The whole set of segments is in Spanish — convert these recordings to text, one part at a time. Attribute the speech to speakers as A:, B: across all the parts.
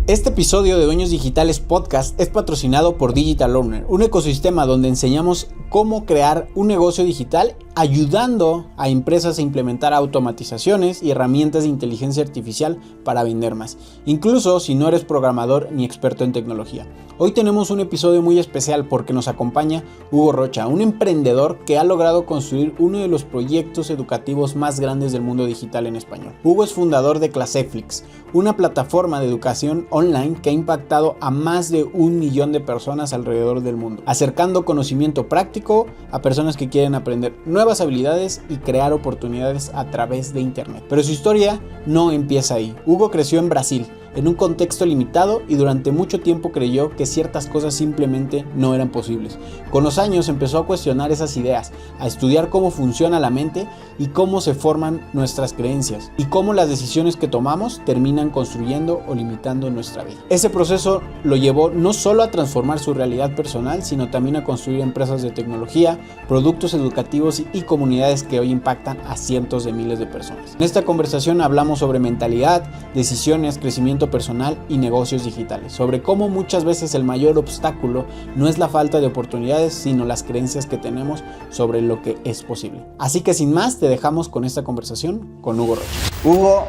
A: Este episodio de Dueños Digitales Podcast es patrocinado por Digital Learner, un ecosistema donde enseñamos cómo crear un negocio digital ayudando a empresas a implementar automatizaciones y herramientas de inteligencia artificial para vender más, incluso si no eres programador ni experto en tecnología. Hoy tenemos un episodio muy especial porque nos acompaña Hugo Rocha, un emprendedor que ha logrado construir uno de los proyectos educativos más grandes del mundo digital en español. Hugo es fundador de Claseflix, una plataforma de educación online que ha impactado a más de 1 millón de personas alrededor del mundo, acercando conocimiento práctico a personas que quieren aprender nuevas habilidades y crear oportunidades a través de internet. Pero su historia no empieza ahí. Hugo creció en Brasil, en un contexto limitado, y durante mucho tiempo creyó que ciertas cosas simplemente no eran posibles. Con los años empezó a cuestionar esas ideas, a estudiar cómo funciona la mente y cómo se forman nuestras creencias, y cómo las decisiones que tomamos terminan construyendo o limitando nuestra vida. Ese proceso lo llevó no solo a transformar su realidad personal, sino también a construir empresas de tecnología, productos educativos y comunidades que hoy impactan a cientos de miles de personas. En esta conversación hablamos sobre mentalidad, decisiones, crecimiento personal y negocios digitales, sobre cómo muchas veces el mayor obstáculo no es la falta de oportunidades, sino las creencias que tenemos sobre lo que es posible. Así que sin más, te dejamos con esta conversación con Hugo Rocha. Hugo,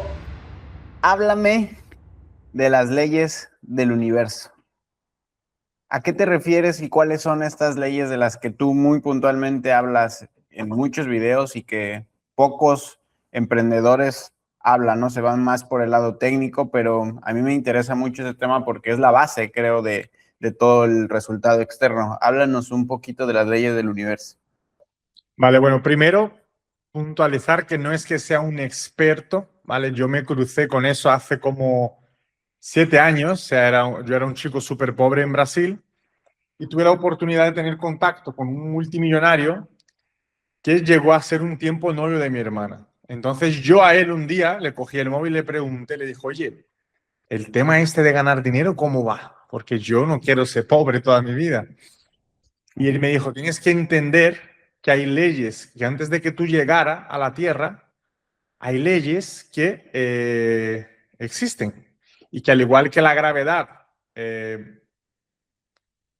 A: háblame de las leyes del universo. ¿A qué te refieres y cuáles son estas leyes de las que tú muy puntualmente hablas en muchos videos y que pocos emprendedores hablan, ¿no? Se van más por el lado técnico, pero a mí me interesa mucho ese tema porque es la base, creo, de todo el resultado externo. Háblanos un poquito de las leyes del universo.
B: Vale, bueno, primero puntualizar que no es que sea un experto, ¿vale? Yo me crucé con eso hace como 7 años, o sea, yo era un chico súper pobre en Brasil y tuve la oportunidad de tener contacto con un multimillonario que llegó a ser un tiempo novio de mi hermana. Entonces yo a él un día le cogí el móvil y le pregunté, le dije, oye, el tema este de ganar dinero, ¿cómo va? Porque yo no quiero ser pobre toda mi vida. Y él me dijo, tienes que entender que hay leyes que antes de que tú llegara a la Tierra, hay leyes que existen y que al igual que la gravedad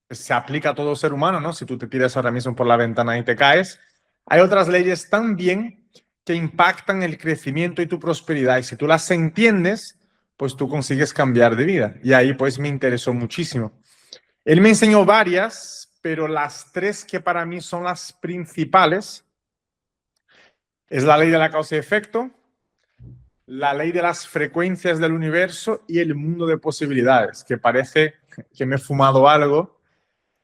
B: se aplica a todo ser humano, ¿no? Si tú te tiras ahora mismo por la ventana y te caes, hay otras leyes también que impactan el crecimiento y tu prosperidad. Y si tú las entiendes, pues tú consigues cambiar de vida. Y ahí pues me interesó muchísimo. Él me enseñó varias, pero las 3 que para mí son las principales es la ley de la causa y efecto, la ley de las frecuencias del universo y el mundo de posibilidades, que parece que me he fumado algo,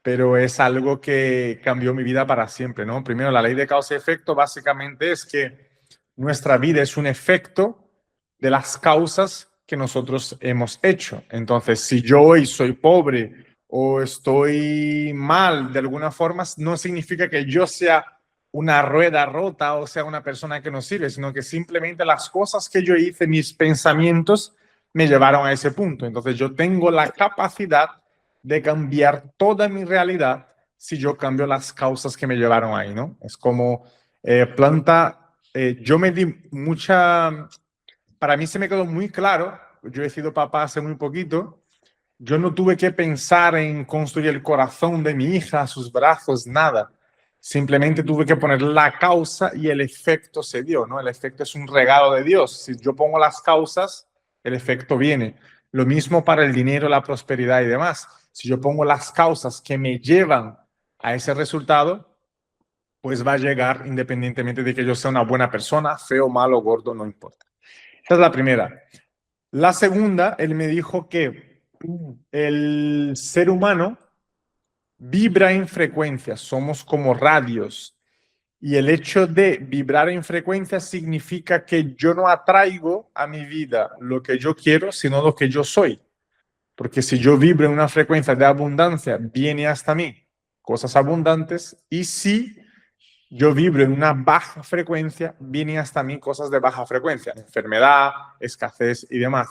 B: pero es algo que cambió mi vida para siempre, ¿no? Primero, la ley de causa y efecto básicamente es que nuestra vida es un efecto de las causas que nosotros hemos hecho. Entonces, si yo hoy soy pobre o estoy mal de alguna forma, no significa que yo sea una rueda rota o sea una persona que no sirve, sino que simplemente las cosas que yo hice, mis pensamientos, me llevaron a ese punto. Entonces, yo tengo la capacidad de cambiar toda mi realidad si yo cambio las causas que me llevaron ahí, ¿no? Es como yo me di mucha, para mí se me quedó muy claro, yo he sido papá hace muy poquito, yo no tuve que pensar en construir el corazón de mi hija, sus brazos, nada. Simplemente tuve que poner la causa y el efecto se dio, ¿no? El efecto es un regalo de Dios. Si yo pongo las causas, el efecto viene. Lo mismo para el dinero, la prosperidad y demás. Si yo pongo las causas que me llevan a ese resultado, pues va a llegar independientemente de que yo sea una buena persona, feo, malo, gordo, no importa. Esa es la primera. La segunda, él me dijo que el ser humano vibra en frecuencias, somos como radios. Y el hecho de vibrar en frecuencias significa que yo no atraigo a mi vida lo que yo quiero, sino lo que yo soy. Porque si yo vibro en una frecuencia de abundancia, viene hasta mí cosas abundantes. Y si yo vibro en una baja frecuencia, vienen hasta mí cosas de baja frecuencia, enfermedad, escasez y demás.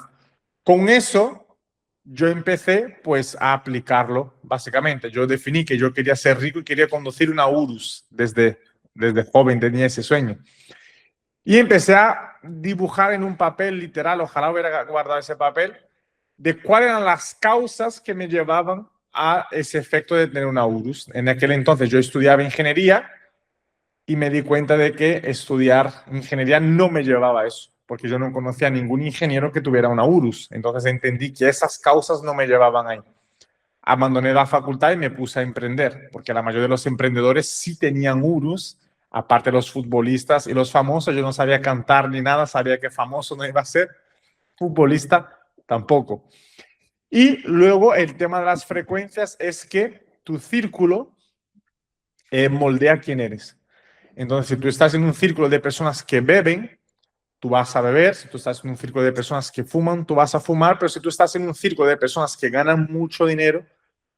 B: Con eso, yo empecé pues a aplicarlo, básicamente. Yo definí que yo quería ser rico y quería conducir una Urus desde joven, tenía ese sueño. Y empecé a dibujar en un papel literal, ojalá hubiera guardado ese papel, de cuáles eran las causas que me llevaban a ese efecto de tener una URUS. En aquel entonces yo estudiaba ingeniería y me di cuenta de que estudiar ingeniería no me llevaba a eso, porque yo no conocía a ningún ingeniero que tuviera una URUS. Entonces entendí que esas causas no me llevaban ahí. Abandoné la facultad y me puse a emprender, porque la mayoría de los emprendedores sí tenían URUS, aparte de los futbolistas y los famosos. Yo no sabía cantar ni nada, sabía que famoso no iba a ser, futbolista tampoco. Y luego el tema de las frecuencias es que tu círculo moldea quién eres. Entonces, si tú estás en un círculo de personas que beben, tú vas a beber. Si tú estás en un círculo de personas que fuman, tú vas a fumar. Pero si tú estás en un círculo de personas que ganan mucho dinero,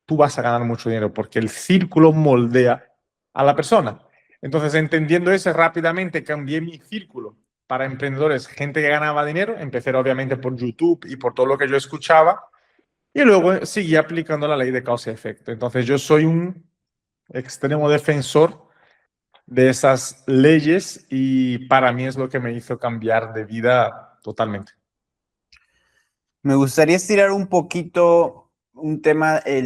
B: tú vas a ganar mucho dinero, porque el círculo moldea a la persona. Entonces, entendiendo eso, rápidamente cambié mi círculo para emprendedores, gente que ganaba dinero. Empecé obviamente por YouTube y por todo lo que yo escuchaba. Y luego seguí aplicando la ley de causa y efecto. Entonces, yo soy un extremo defensor de esas leyes y para mí es lo que me hizo cambiar de vida totalmente.
A: Me gustaría estirar un poquito el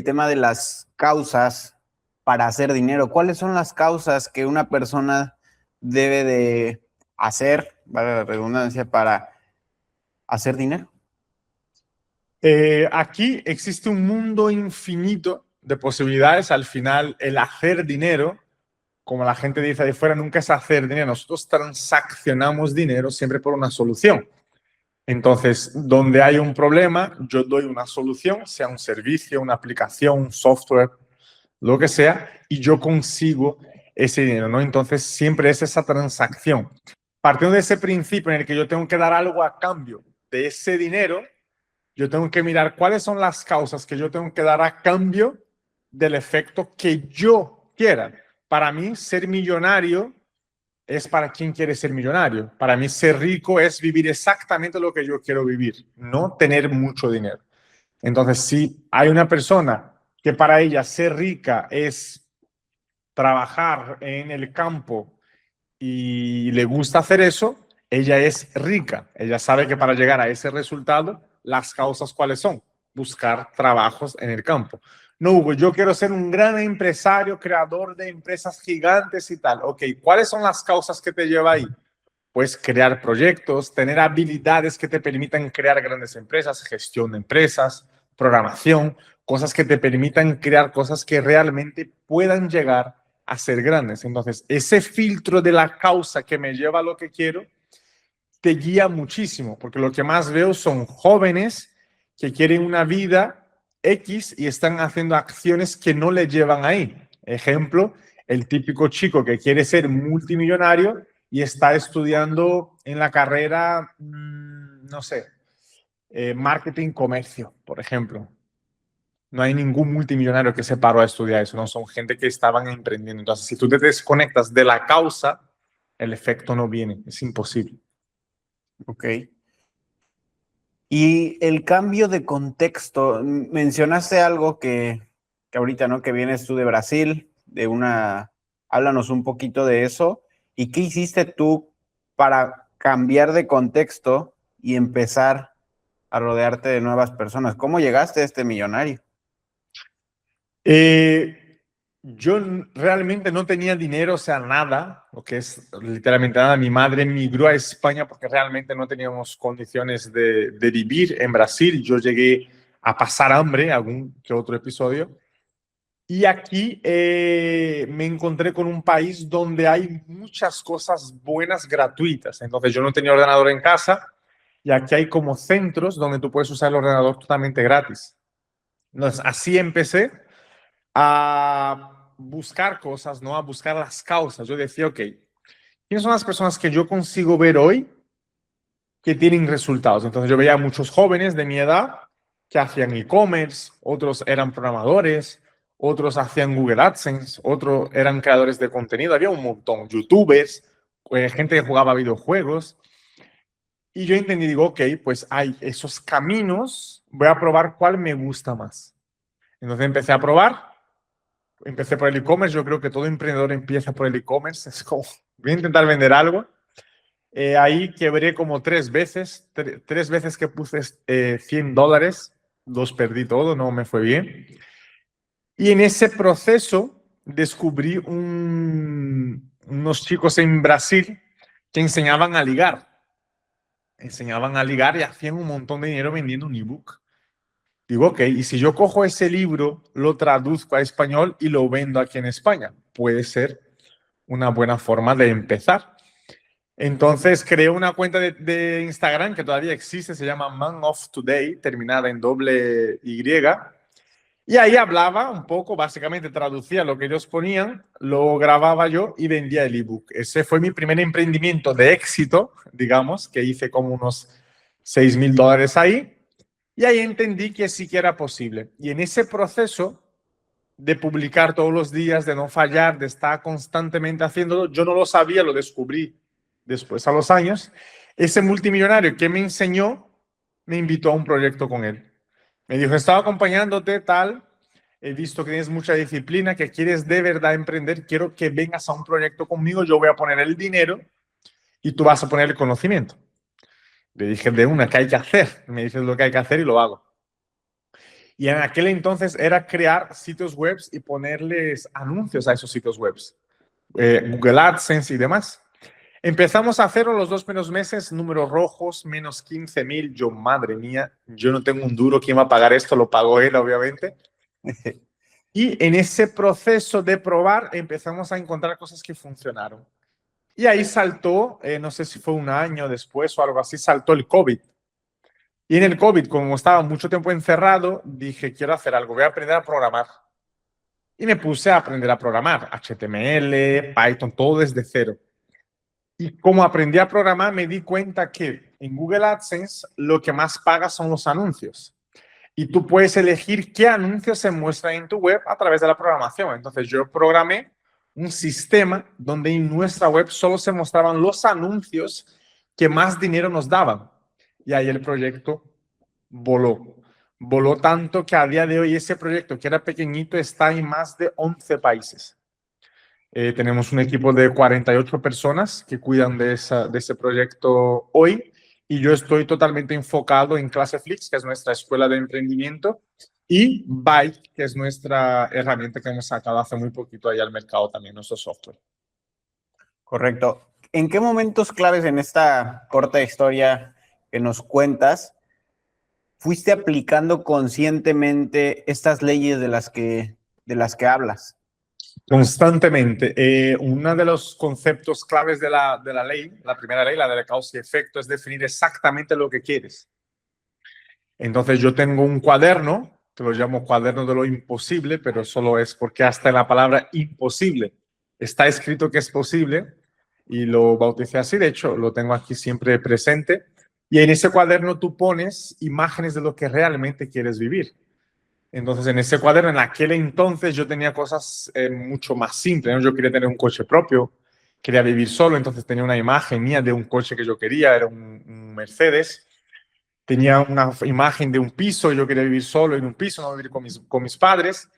A: tema de las causas para hacer dinero. ¿Cuáles son las causas que una persona debe de hacer, vale la redundancia, para hacer dinero?
B: Aquí existe un mundo infinito de posibilidades. Al final, el hacer dinero, como la gente dice de fuera, nunca es hacer dinero. Nosotros transaccionamos dinero siempre por una solución. Entonces, donde hay un problema, yo doy una solución, sea un servicio, una aplicación, un software, lo que sea, y yo consigo ese dinero, ¿no? Entonces, siempre es esa transacción. Partiendo de ese principio en el que yo tengo que dar algo a cambio de ese dinero, yo tengo que mirar cuáles son las causas que yo tengo que dar a cambio del efecto que yo quiera. Para mí, ser millonario es para quien quiere ser millonario. Para mí, ser rico es vivir exactamente lo que yo quiero vivir, no tener mucho dinero. Entonces, si hay una persona que para ella ser rica es trabajar en el campo y le gusta hacer eso, ella es rica. Ella sabe que para llegar a ese resultado, las causas cuáles son: buscar trabajos en el campo. No, Hugo, yo quiero ser un gran empresario, creador de empresas gigantes y tal. Ok, ¿cuáles son las causas que te lleva ahí? Pues crear proyectos, tener habilidades que te permitan crear grandes empresas, gestión de empresas, programación, cosas que te permitan crear cosas que realmente puedan llegar a ser grandes. Entonces, ese filtro de la causa que me lleva a lo que quiero te guía muchísimo, porque lo que más veo son jóvenes que quieren una vida X y están haciendo acciones que no le llevan ahí. Ejemplo, el típico chico que quiere ser multimillonario y está estudiando en la carrera, no sé, marketing comercio, por ejemplo. No hay ningún multimillonario que se paró a estudiar eso, no son gente que estaban emprendiendo. Entonces, si tú te desconectas de la causa, el efecto no viene, es imposible.
A: Ok. Y el cambio de contexto, mencionaste algo que ahorita, ¿no? Que vienes tú de Brasil, háblanos un poquito de eso. ¿Y qué hiciste tú para cambiar de contexto y empezar a rodearte de nuevas personas? ¿Cómo llegaste a este millonario?
B: Yo realmente no tenía dinero, o sea, nada, lo que es literalmente nada. Mi madre emigró a España porque realmente no teníamos condiciones de vivir en Brasil. Yo llegué a pasar hambre, algún que otro episodio. Y aquí me encontré con un país donde hay muchas cosas buenas gratuitas. Entonces yo no tenía ordenador en casa y aquí hay como centros donde tú puedes usar el ordenador totalmente gratis. Entonces así empecé a buscar cosas, ¿no? A buscar las causas. Yo decía, ok, ¿quiénes son las personas que yo consigo ver hoy que tienen resultados? Entonces yo veía a muchos jóvenes de mi edad que hacían e-commerce, otros eran programadores, otros hacían Google AdSense, otros eran creadores de contenido, había un montón, youtubers, gente que jugaba videojuegos. Y yo entendí, digo, ok, pues hay esos caminos, voy a probar cuál me gusta más. Entonces empecé a probar. Empecé por el e-commerce. Yo creo que todo emprendedor empieza por el e-commerce. Es como, voy a intentar vender algo. Ahí quebré como tres veces que puse $100. los perdí todo, no me fue bien. Y en ese proceso descubrí unos chicos en Brasil que enseñaban a ligar. Enseñaban a ligar y hacían un montón de dinero vendiendo un ebook. Digo, ok, y si yo cojo ese libro, lo traduzco a español y lo vendo aquí en España, puede ser una buena forma de empezar. Entonces creé una cuenta de Instagram que todavía existe, se llama Man of Today, terminada en doble Y. Y ahí hablaba un poco, básicamente traducía lo que ellos ponían, lo grababa yo y vendía el ebook. Ese fue mi primer emprendimiento de éxito, digamos, que hice como unos $6,000 ahí. Y ahí entendí que sí que era posible. Y en ese proceso de publicar todos los días, de no fallar, de estar constantemente haciéndolo, yo no lo sabía, lo descubrí después a los años. Ese multimillonario que me enseñó, me invitó a un proyecto con él. Me dijo, estaba acompañándote tal, he visto que tienes mucha disciplina, que quieres de verdad emprender, quiero que vengas a un proyecto conmigo, yo voy a poner el dinero y tú vas a poner el conocimiento. Le dije de una, ¿qué hay que hacer? Me dices lo que hay que hacer y lo hago. Y en aquel entonces era crear sitios web y ponerles anuncios a esos sitios web, Google AdSense y demás. Empezamos a hacerlo los 2 primeros meses, números rojos, menos 15,000. Yo, madre mía, yo no tengo un duro, ¿quién va a pagar esto? Lo pagó él, obviamente. Y en ese proceso de probar empezamos a encontrar cosas que funcionaron. Y ahí saltó, no sé si fue un año después o algo así, saltó el COVID. Y en el COVID, como estaba mucho tiempo encerrado, dije, quiero hacer algo, voy a aprender a programar. Y me puse a aprender a programar, HTML, Python, todo desde cero. Y como aprendí a programar, me di cuenta que en Google AdSense lo que más paga son los anuncios. Y tú puedes elegir qué anuncios se muestran en tu web a través de la programación. Entonces yo programé un sistema donde en nuestra web solo se mostraban los anuncios que más dinero nos daban. Y ahí el proyecto voló. Voló tanto que a día de hoy ese proyecto, que era pequeñito, está en más de 11 países. Tenemos un equipo de 48 personas que cuidan de ese proyecto hoy y yo estoy totalmente enfocado en Claseflix, que es nuestra escuela de emprendimiento, y Byte, que es nuestra herramienta que hemos sacado hace muy poquito ahí al mercado también, nuestro software.
A: Correcto. ¿En qué momentos claves en esta corta historia que nos cuentas fuiste aplicando conscientemente estas leyes de las que hablas?
B: Constantemente. Uno de los conceptos claves de la ley, la primera ley, la de la causa y efecto, es definir exactamente lo que quieres. Entonces yo tengo un cuaderno, que lo llamo cuaderno de lo imposible, pero solo es porque hasta en la palabra imposible está escrito que es posible y lo bauticé así, de hecho lo tengo aquí siempre presente. Y en ese cuaderno tú pones imágenes de lo que realmente quieres vivir. Entonces, en ese cuaderno, en aquel entonces, yo tenía cosas mucho más simples, ¿no? Yo quería tener un coche propio, quería vivir solo, entonces tenía una imagen mía de un coche que yo quería, era un Mercedes. Tenía una imagen de un piso, yo quería vivir solo en un piso, no vivir con mis padres.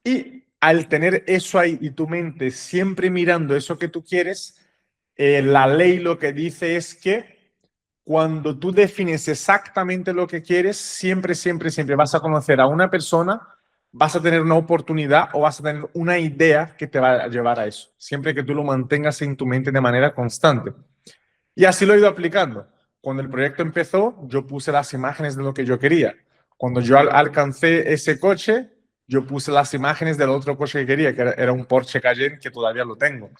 B: Y al tener eso ahí y tu mente siempre mirando eso que tú quieres, la ley lo que dice es que cuando tú defines exactamente lo que quieres, siempre, siempre, siempre vas a conocer a una persona, vas a tener una oportunidad o vas a tener una idea que te va a llevar a eso, siempre que tú lo mantengas en tu mente de manera constante. Y así lo he ido aplicando. Cuando el proyecto empezó, yo puse las imágenes de lo que yo quería. Cuando yo alcancé ese coche, yo puse las imágenes del otro coche que quería, que era un Porsche Cayenne, que todavía lo tengo.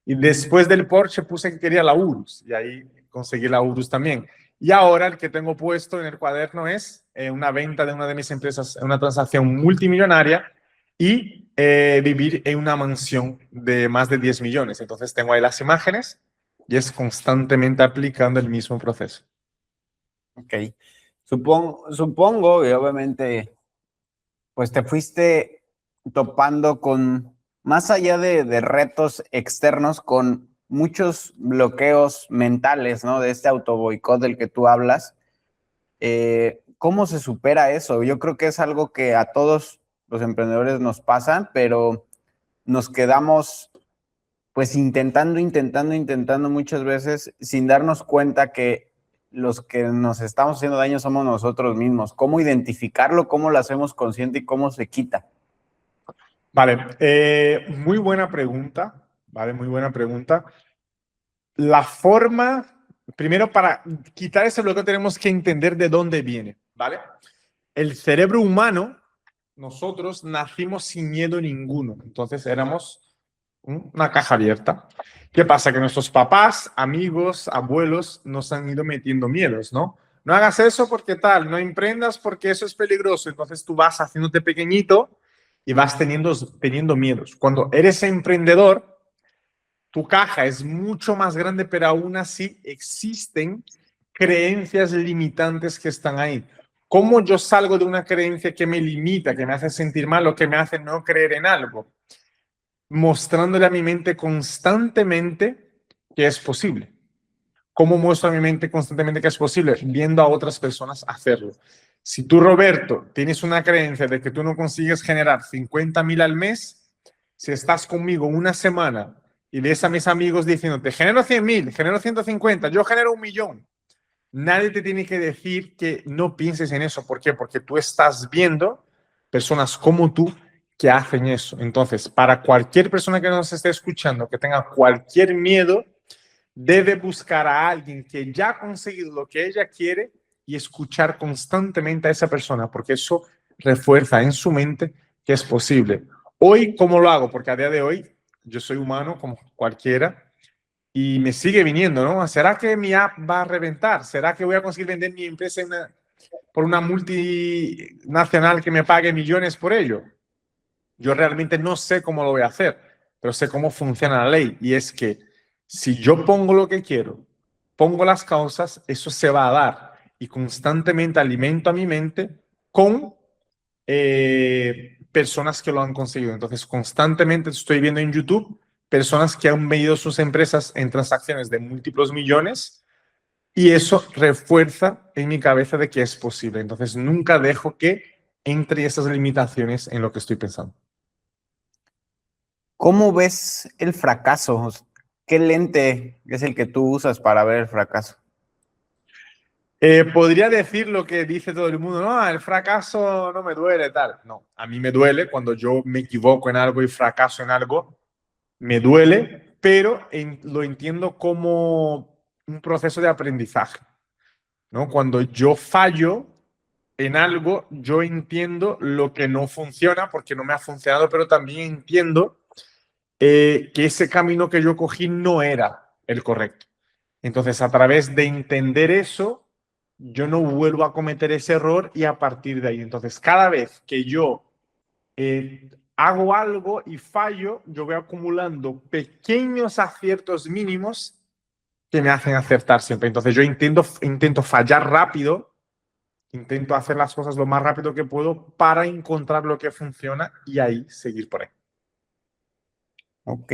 B: Y después del Porsche puse que quería la Urus, y ahí conseguí la Urus también. Y ahora el que tengo puesto en el cuaderno es una venta de una de mis empresas, una transacción multimillonaria y vivir en una mansión de más de 10 millones. Entonces tengo ahí las imágenes y es constantemente aplicando el mismo proceso.
A: Ok. Supongo, y obviamente, pues te fuiste topando con, más allá de retos externos, con muchos bloqueos mentales, ¿no? De este autoboicot del que tú hablas. ¿Cómo se supera eso? Yo creo que es algo que a todos los emprendedores nos pasa, pero nos quedamos pues intentando muchas veces sin darnos cuenta que los que nos estamos haciendo daño somos nosotros mismos. ¿Cómo identificarlo? ¿Cómo lo hacemos consciente y cómo se quita?
B: Vale, muy buena pregunta, ¿vale? Muy buena pregunta. La forma, primero para quitar ese bloqueo tenemos que entender de dónde viene, ¿vale? El cerebro humano, nosotros nacimos sin miedo ninguno, entonces éramos una caja abierta. ¿Qué pasa? Que nuestros papás, amigos, abuelos nos han ido metiendo miedos, ¿no? No hagas eso porque tal, no emprendas porque eso es peligroso. Entonces tú vas haciéndote pequeñito y vas teniendo miedos. Cuando eres emprendedor, tu caja es mucho más grande, pero aún así existen creencias limitantes que están ahí. ¿Cómo yo salgo de una creencia que me limita, que me hace sentir mal o que me hace no creer en algo? Mostrándole a mi mente constantemente que es posible. ¿Cómo muestro a mi mente constantemente que es posible? Viendo a otras personas hacerlo. Si tú, Roberto, tienes una creencia de que tú no consigues generar 50.000 al mes, si estás conmigo una semana y ves a mis amigos diciéndote, genero 100.000, genero 150, yo genero 1.000.000, nadie te tiene que decir que no pienses en eso. ¿Por qué? Porque tú estás viendo personas como tú que hacen eso. Entonces, para cualquier persona que nos esté escuchando, que tenga cualquier miedo, debe buscar a alguien que ya ha conseguido lo que ella quiere y escuchar constantemente a esa persona, porque eso refuerza en su mente que es posible. Hoy, ¿cómo lo hago? Porque a día de hoy yo soy humano como cualquiera y me sigue viniendo, ¿no? ¿Será que mi app va a reventar? ¿Será que voy a conseguir vender mi empresa por una multinacional que me pague millones por ello? Yo realmente no sé cómo lo voy a hacer, pero sé cómo funciona la ley. Y es que si yo pongo lo que quiero, pongo las causas, eso se va a dar. Y constantemente alimento a mi mente con personas que lo han conseguido. Entonces, constantemente estoy viendo en YouTube personas que han vendido sus empresas en transacciones de múltiples millones y eso refuerza en mi cabeza de que es posible. Entonces, nunca dejo que entre esas limitaciones en lo que estoy pensando.
A: ¿Cómo ves el fracaso? ¿Qué lente es el que tú usas para ver el fracaso?
B: Podría decir lo que dice todo el mundo, no, el fracaso no me duele, tal. No, a mí me duele cuando yo me equivoco en algo y fracaso en algo, me duele, pero lo entiendo como un proceso de aprendizaje, ¿no? Cuando yo fallo en algo, yo entiendo lo que no funciona porque no me ha funcionado, pero también entiendo que ese camino que yo cogí no era el correcto. Entonces, a través de entender eso, yo no vuelvo a cometer ese error y a partir de ahí. Entonces, cada vez que yo hago algo y fallo, yo voy acumulando pequeños aciertos mínimos que me hacen acertar siempre. Entonces, yo intento fallar rápido, intento hacer las cosas lo más rápido que puedo para encontrar lo que funciona y ahí seguir por ahí.
A: Ok.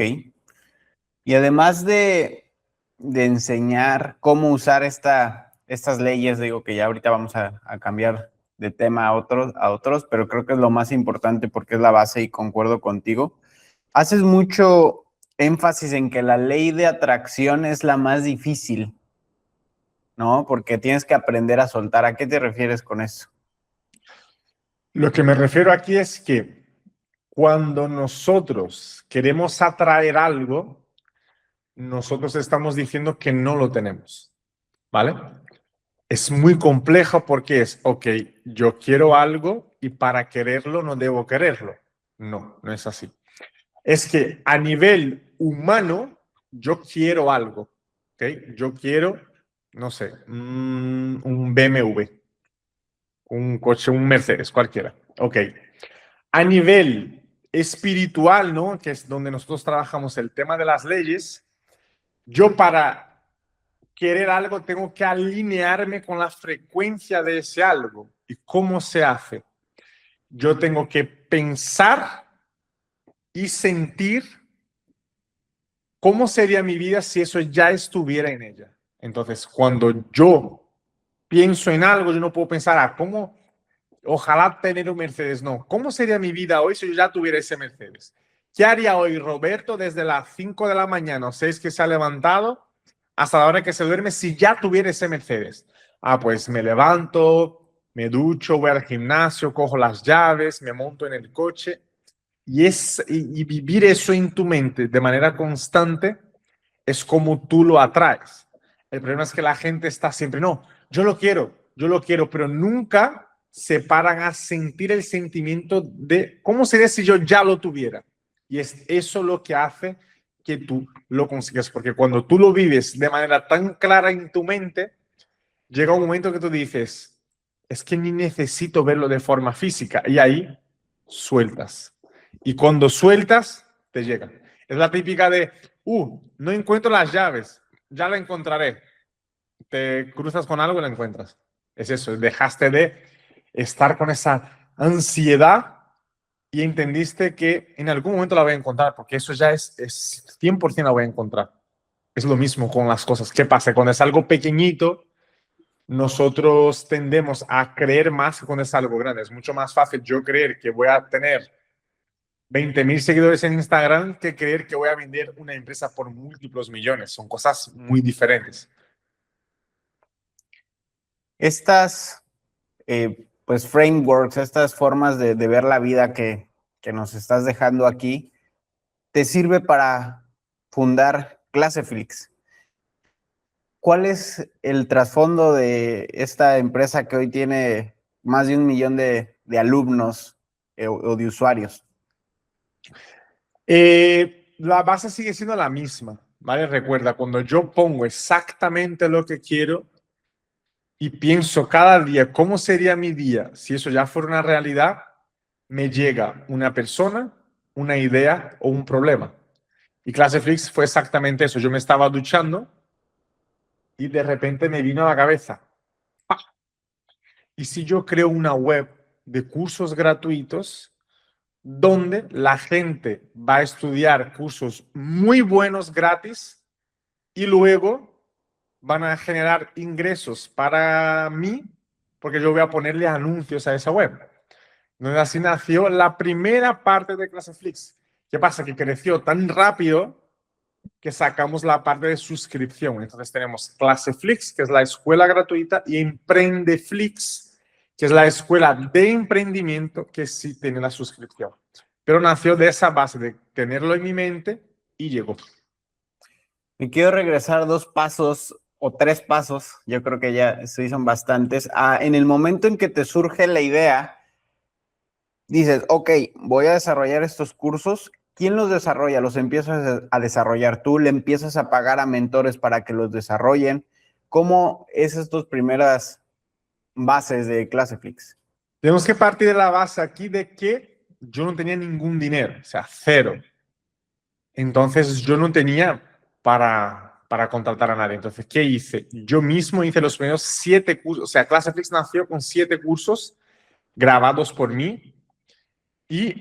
A: Y además de enseñar cómo usar estas leyes, digo que ya ahorita vamos a cambiar de tema a otros, pero creo que es lo más importante porque es la base y concuerdo contigo. Haces mucho énfasis en que la ley de atracción es la más difícil, ¿no? Porque tienes que aprender a soltar. ¿A qué te refieres con eso?
B: Lo que me refiero aquí es que cuando nosotros queremos atraer algo, nosotros estamos diciendo que no lo tenemos, ¿vale? Es muy complejo porque es, ok, yo quiero algo y para quererlo no debo quererlo. No, no es así. Es que a nivel humano, yo quiero algo, ¿ok? Yo quiero, no sé, un BMW, un coche, un Mercedes, cualquiera, ok. A nivel espiritual, ¿no? Que es donde nosotros trabajamos el tema de las leyes, yo para querer algo tengo que alinearme con la frecuencia de ese algo. ¿Y cómo se hace? Yo tengo que pensar y sentir cómo sería mi vida si eso ya estuviera en ella. Entonces, cuando yo pienso en algo, yo no puedo pensar, ¿cómo? Ojalá tener un Mercedes. No, ¿cómo sería mi vida hoy si yo ya tuviera ese Mercedes? ¿Qué haría hoy Roberto desde las 5 de la mañana o 6 que se ha levantado hasta la hora que se duerme si ya tuviera ese Mercedes. Pues me levanto, me ducho, voy al gimnasio, cojo las llaves, me monto en el coche y vivir eso en tu mente de manera constante es como tú lo atraes. El problema es que la gente está siempre, no, yo lo quiero, pero nunca se paran a sentir el sentimiento de cómo sería si yo ya lo tuviera. Y es eso lo que hace que tú lo consigas, porque cuando tú lo vives de manera tan clara en tu mente, llega un momento que tú dices, es que ni necesito verlo de forma física, y ahí sueltas. Y cuando sueltas, te llega. Es la típica de, no encuentro las llaves, ya la encontraré. Te cruzas con algo y la encuentras. Es eso, dejaste de estar con esa ansiedad y entendiste que en algún momento la voy a encontrar, porque eso ya es 100% la voy a encontrar. Es lo mismo con las cosas. ¿Qué pasa? Cuando es algo pequeñito, nosotros tendemos a creer más que cuando es algo grande. Es mucho más fácil yo creer que voy a tener 20.000 seguidores en Instagram que creer que voy a vender una empresa por múltiples millones. Son cosas muy diferentes.
A: Estas pues frameworks, estas formas de ver la vida que nos estás dejando aquí, te sirve para fundar Claseflix. ¿Cuál es el trasfondo de esta empresa que hoy tiene más de 1 millón de alumnos o de usuarios?
B: La base sigue siendo la misma, ¿vale? Recuerda, cuando yo pongo exactamente lo que quiero y pienso cada día cómo sería mi día si eso ya fuera una realidad, me llega una persona, una idea o un problema. Y Claseflix fue exactamente eso. Yo me estaba duchando y de repente me vino a la cabeza, ¿y si yo creo una web de cursos gratuitos donde la gente va a estudiar cursos muy buenos gratis y luego van a generar ingresos para mí porque yo voy a ponerle anuncios a esa web? Entonces así nació la primera parte de Claseflix. ¿Qué pasa? Que creció tan rápido que sacamos la parte de suscripción. Entonces tenemos Claseflix, que es la escuela gratuita, y Emprendeflix, que es la escuela de emprendimiento, que sí tiene la suscripción. Pero nació de esa base de tenerlo en mi mente y llegó.
A: Me quiero regresar 2 pasos o 3 pasos, yo creo que ya sí son bastantes. En el momento en que te surge la idea, dices, ok, voy a desarrollar estos cursos. ¿Quién los desarrolla? ¿Los empiezas a desarrollar tú? ¿Le empiezas a pagar a mentores para que los desarrollen? ¿Cómo es estas primeras bases de Claseflix?
B: Tenemos que partir de la base aquí de que yo no tenía ningún dinero, o sea, cero. Entonces yo no tenía para contratar a nadie. Entonces, ¿qué hice? Yo mismo hice los primeros 7 cursos, o sea, Claseflix nació con 7 cursos grabados por mí y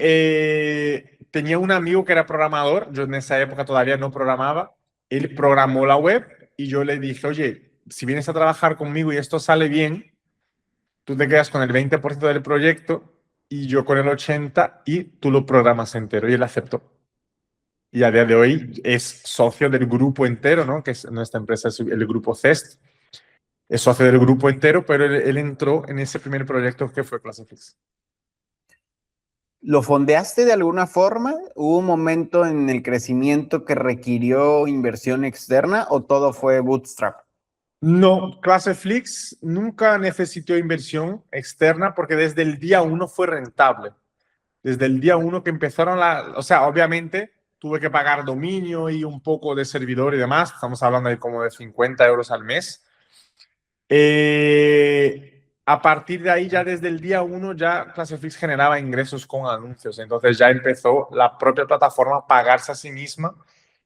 B: tenía un amigo que era programador, yo en esa época todavía no programaba, él programó la web y yo le dije, oye, si vienes a trabajar conmigo y esto sale bien, tú te quedas con el 20% del proyecto y yo con el 80% y tú lo programas entero. Y él aceptó. Y a día de hoy es socio del grupo entero, ¿no? Que es nuestra empresa, es el grupo CEST. Es socio del grupo entero, pero él entró en ese primer proyecto que fue Claseflix.
A: ¿Lo fondeaste de alguna forma? ¿Hubo un momento en el crecimiento que requirió inversión externa o todo fue bootstrap?
B: No, Claseflix nunca necesitó inversión externa porque desde el día 1 fue rentable. Desde el día 1 que empezaron o sea, obviamente tuve que pagar dominio y un poco de servidor y demás. Estamos hablando de como de 50 euros al mes. A partir de ahí, ya desde el día 1, ya Claseflix generaba ingresos con anuncios. Entonces ya empezó la propia plataforma a pagarse a sí misma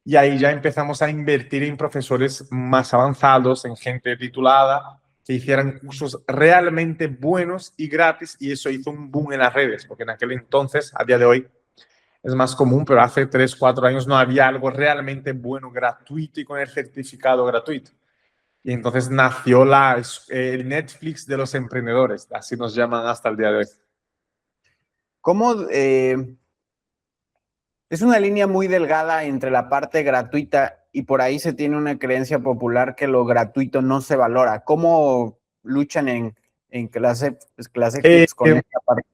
B: y ahí ya empezamos a invertir en profesores más avanzados, en gente titulada, que hicieran cursos realmente buenos y gratis, y eso hizo un boom en las redes, porque en aquel entonces, a día de hoy, es más común, pero hace 3, 4 años no había algo realmente bueno, gratuito y con el certificado gratuito. Y entonces nació el Netflix de los emprendedores, así nos llaman hasta el día de hoy.
A: ¿Cómo Es una línea muy delgada entre la parte gratuita y por ahí se tiene una creencia popular que lo gratuito no se valora. ¿Cómo luchan en
B: Eh,
A: ClaseFlix con
B: eh,
A: esta parte?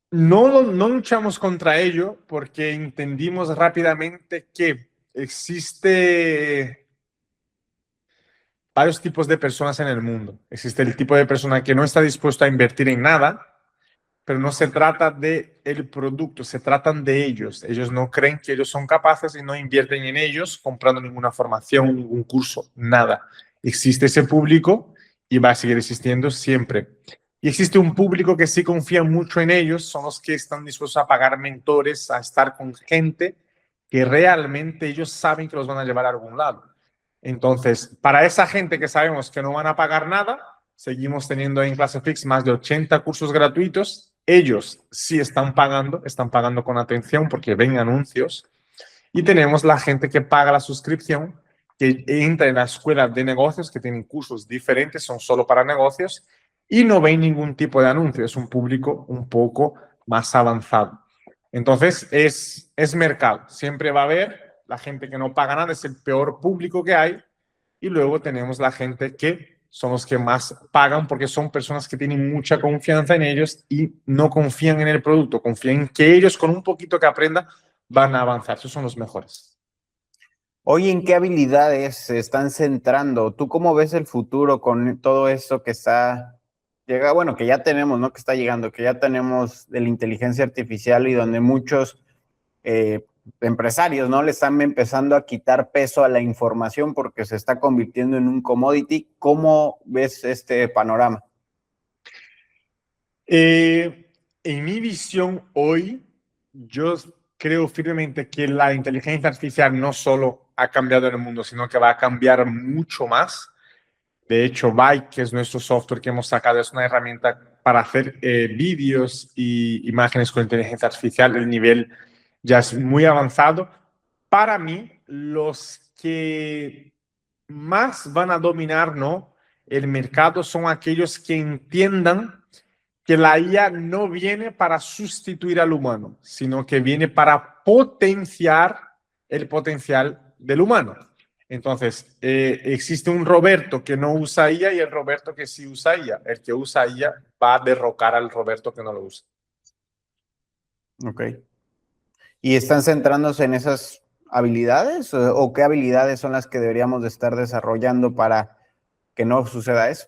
B: no luchamos contra ello porque entendimos rápidamente que existe varios tipos de personas en el mundo. Existe el tipo de persona que no está dispuesto a invertir en nada, pero no se trata de el producto, se tratan de ellos. Ellos no creen que ellos son capaces y no invierten en ellos comprando ninguna formación, ningún curso, nada. Existe ese público y va a seguir existiendo siempre. Y existe un público que sí confía mucho en ellos, son los que están dispuestos a pagar mentores, a estar con gente que realmente ellos saben que los van a llevar a algún lado. Entonces, para esa gente que sabemos que no van a pagar nada, seguimos teniendo en ClaseFlix más de 80 cursos gratuitos. Ellos sí están pagando con atención porque ven anuncios. Y tenemos la gente que paga la suscripción, que entra en la escuela de negocios, que tienen cursos diferentes, son solo para negocios, y no ven ningún tipo de anuncio. Es un público un poco más avanzado. Entonces, es mercado. Siempre va a haber la gente que no paga nada, es el peor público que hay. Y luego tenemos la gente que son los que más pagan porque son personas que tienen mucha confianza en ellos y no confían en el producto, confían en que ellos con un poquito que aprendan van a avanzar. Esos son los mejores.
A: Hoy, ¿en qué habilidades se están centrando? ¿Tú cómo ves el futuro con todo eso que bueno, que ya tenemos, ¿no? Que está llegando, que ya tenemos de la inteligencia artificial y donde muchos empresarios, ¿no? Le están empezando a quitar peso a la información porque se está convirtiendo en un commodity. ¿Cómo ves este panorama?
B: En mi visión hoy, yo creo firmemente que la inteligencia artificial no solo ha cambiado el mundo, sino que va a cambiar mucho más. De hecho, Byte, que es nuestro software que hemos sacado, es una herramienta para hacer vídeos y imágenes con inteligencia artificial. El nivel ya es muy avanzado. Para mí, los que más van a dominar, ¿no?, el mercado son aquellos que entiendan que la IA no viene para sustituir al humano, sino que viene para potenciar el potencial del humano. Entonces, existe un Roberto que no usa IA y el Roberto que sí usa IA. El que usa IA va a derrocar al Roberto que no lo usa.
A: Ok. ¿Y están centrándose en esas habilidades o qué habilidades son las que deberíamos de estar desarrollando para que no suceda eso?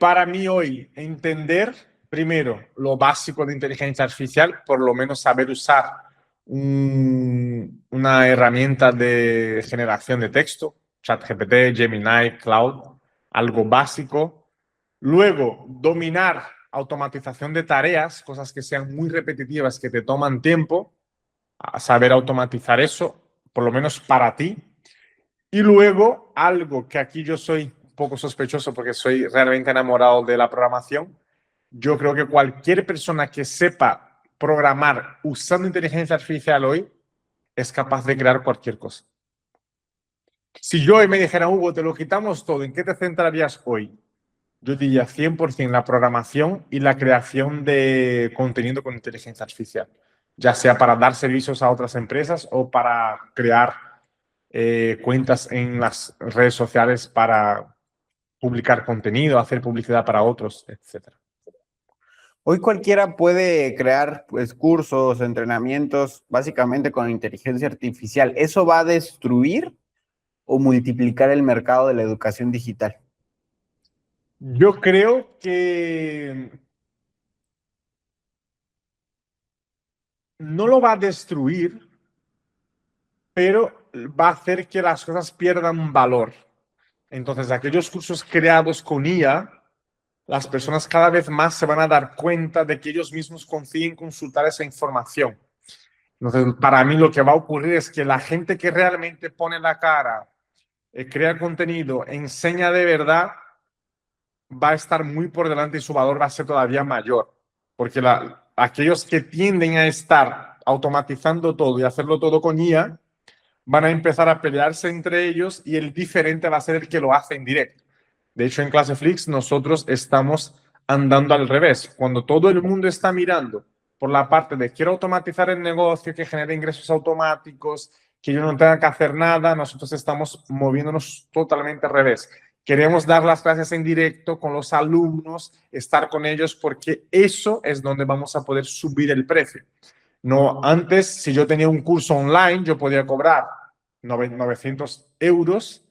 B: Para mí hoy, entender primero lo básico de inteligencia artificial, por lo menos saber usar una herramienta de generación de texto, ChatGPT, Gemini, Cloud, algo básico. Luego, dominar automatización de tareas, cosas que sean muy repetitivas, que te toman tiempo, a saber automatizar eso, por lo menos para ti. Y luego, algo que aquí yo soy un poco sospechoso porque soy realmente enamorado de la programación, yo creo que cualquier persona que sepa programar usando inteligencia artificial hoy es capaz de crear cualquier cosa. Si yo hoy me dijera, Hugo, te lo quitamos todo, ¿en qué te centrarías hoy? Yo diría 100% la programación y la creación de contenido con inteligencia artificial, ya sea para dar servicios a otras empresas o para crear cuentas en las redes sociales para publicar contenido, hacer publicidad para otros, etc.
A: Hoy cualquiera puede crear pues, cursos, entrenamientos, básicamente con inteligencia artificial. ¿Eso va a destruir o multiplicar el mercado de la educación digital?
B: Yo creo que no lo va a destruir, pero va a hacer que las cosas pierdan valor. Entonces, aquellos cursos creados con IA, las personas cada vez más se van a dar cuenta de que ellos mismos consiguen consultar esa información. Entonces, para mí lo que va a ocurrir es que la gente que realmente pone la cara, crea contenido, enseña de verdad, va a estar muy por delante y su valor va a ser todavía mayor. Porque aquellos que tienden a estar automatizando todo y hacerlo todo con IA, van a empezar a pelearse entre ellos y el diferente va a ser el que lo hace en directo. De hecho, en ClaseFlix nosotros estamos andando al revés. Cuando todo el mundo está mirando por la parte de quiero automatizar el negocio, que genere ingresos automáticos, que yo no tenga que hacer nada, nosotros estamos moviéndonos totalmente al revés. Queremos dar las clases en directo con los alumnos, estar con ellos, porque eso es donde vamos a poder subir el precio. No, antes, si yo tenía un curso online, yo podía cobrar 900 euros.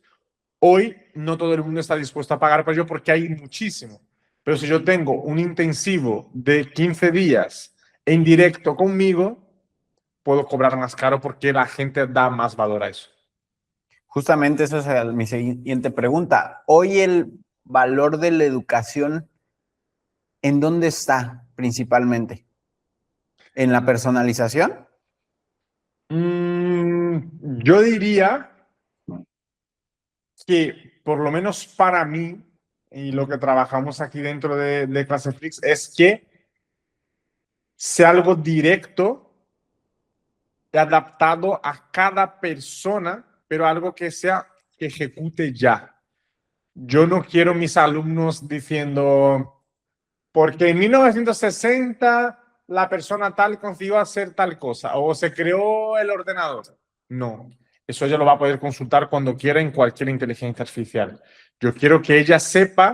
B: Hoy no todo el mundo está dispuesto a pagar por ello porque hay muchísimo. Pero si yo tengo un intensivo de 15 días en directo conmigo, puedo cobrar más caro porque la gente da más valor a eso.
A: Justamente esa es mi siguiente pregunta. Hoy el valor de la educación, ¿en dónde está principalmente? ¿En la personalización?
B: Yo diría que, por lo menos para mí, y lo que trabajamos aquí dentro de Claseflix, es que sea algo directo y adaptado a cada persona, pero algo que sea que ejecute ya. Yo no quiero mis alumnos diciendo, porque en 1960 la persona tal consiguió hacer tal cosa o se creó el ordenador. No, eso ella lo va a poder consultar cuando quiera en cualquier inteligencia artificial. Yo quiero que ella sepa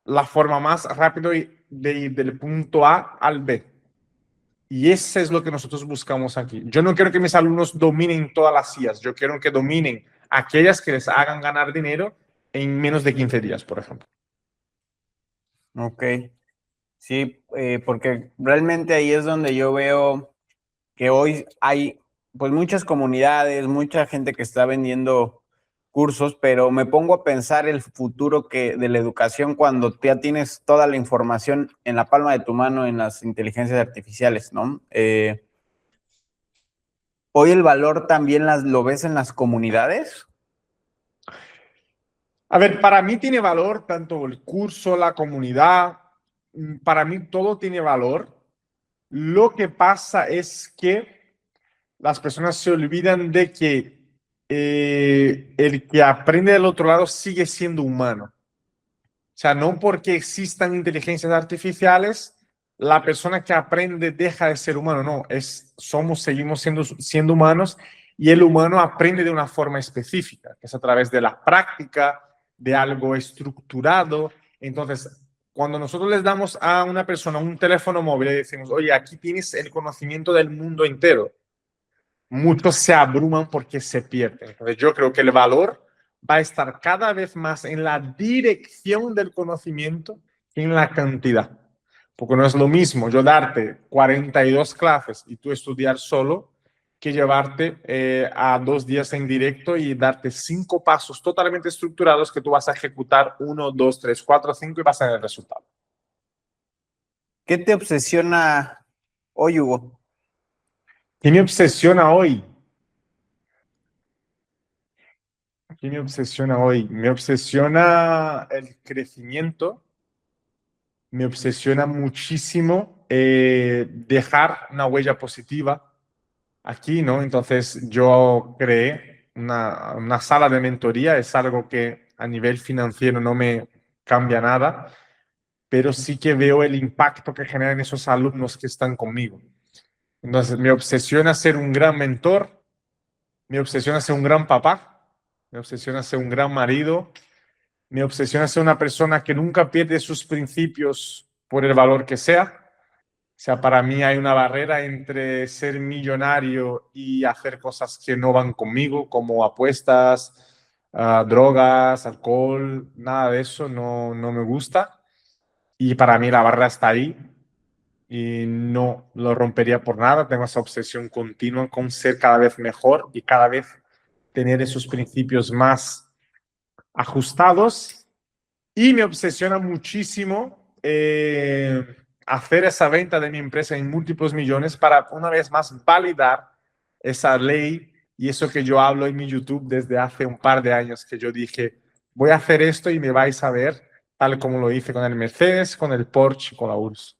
B: la forma más rápida de ir del punto A al B. Y eso es lo que nosotros buscamos aquí. Yo no quiero que mis alumnos dominen todas las IAs, yo quiero que dominen aquellas que les hagan ganar dinero en menos de 15 días, por ejemplo.
A: Ok, sí, porque realmente ahí es donde yo veo que hoy hay pues muchas comunidades, mucha gente que está vendiendo cursos, pero me pongo a pensar el futuro de la educación cuando ya tienes toda la información en la palma de tu mano en las inteligencias artificiales, ¿no? Hoy el valor también lo ves en las comunidades.
B: A ver, para mí tiene valor tanto el curso, la comunidad, para mí todo tiene valor. Lo que pasa es que las personas se olvidan de que el que aprende del otro lado sigue siendo humano. O sea, no porque existan inteligencias artificiales, la persona que aprende deja de ser humano. No, seguimos siendo humanos y el humano aprende de una forma específica, que es a través de la práctica, de algo estructurado. Entonces, cuando nosotros les damos a una persona un teléfono móvil y decimos, oye, aquí tienes el conocimiento del mundo entero, muchos se abruman porque se pierden. Entonces, yo creo que el valor va a estar cada vez más en la dirección del conocimiento que en la cantidad. Porque no es lo mismo yo darte 42 clases y tú estudiar solo que llevarte a 2 días en directo y darte 5 pasos totalmente estructurados que tú vas a ejecutar 1, 2, 3, 4, 5 y vas a ver el resultado.
A: ¿Qué te obsesiona hoy, Hugo?
B: ¿Qué me obsesiona hoy? ¿Qué me obsesiona hoy? Me obsesiona el crecimiento, me obsesiona muchísimo dejar una huella positiva aquí, ¿no? Entonces yo creé una sala de mentoría, es algo que a nivel financiero no me cambia nada, pero sí que veo el impacto que generan esos alumnos que están conmigo. Entonces me obsesiona ser un gran mentor, me obsesiona ser un gran papá, me obsesiona ser un gran marido. Me obsesiona ser una persona que nunca pierde sus principios por el valor que sea. O sea, para mí hay una barrera entre ser millonario y hacer cosas que no van conmigo, como apuestas, drogas, alcohol, nada de eso no me gusta. Y para mí la barrera está ahí y no lo rompería por nada. Tengo esa obsesión continua con ser cada vez mejor y cada vez tener esos principios más ajustados. Y me obsesiona muchísimo hacer esa venta de mi empresa en múltiples millones para una vez más validar esa ley y eso que yo hablo en mi YouTube desde hace un par de años, que yo dije, voy a hacer esto y me vais a ver tal como lo hice con el Mercedes, con el Porsche, con la URSS.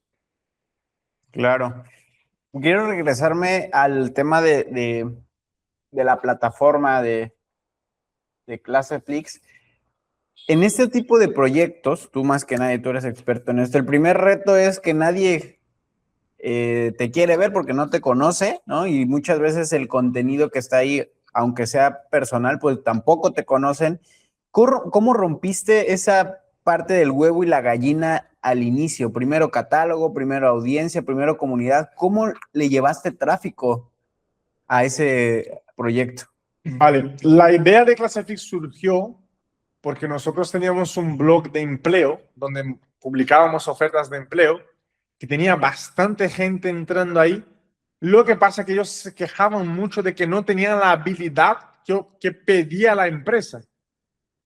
A: Claro. Quiero regresarme al tema de la plataforma de Claseflix. En este tipo de proyectos, tú más que nadie, tú eres experto en esto, el primer reto es que nadie te quiere ver porque no te conoce, ¿no? Y muchas veces el contenido que está ahí, aunque sea personal, pues tampoco te conocen. ¿Cómo rompiste esa parte del huevo y la gallina al inicio? Primero catálogo, primero audiencia, primero comunidad. ¿Cómo le llevaste tráfico a ese proyecto?
B: Vale, la idea de ClaseFix surgió porque nosotros teníamos un blog de empleo donde publicábamos ofertas de empleo que tenía bastante gente entrando ahí. Lo que pasa es que ellos se quejaban mucho de que no tenían la habilidad que pedía la empresa.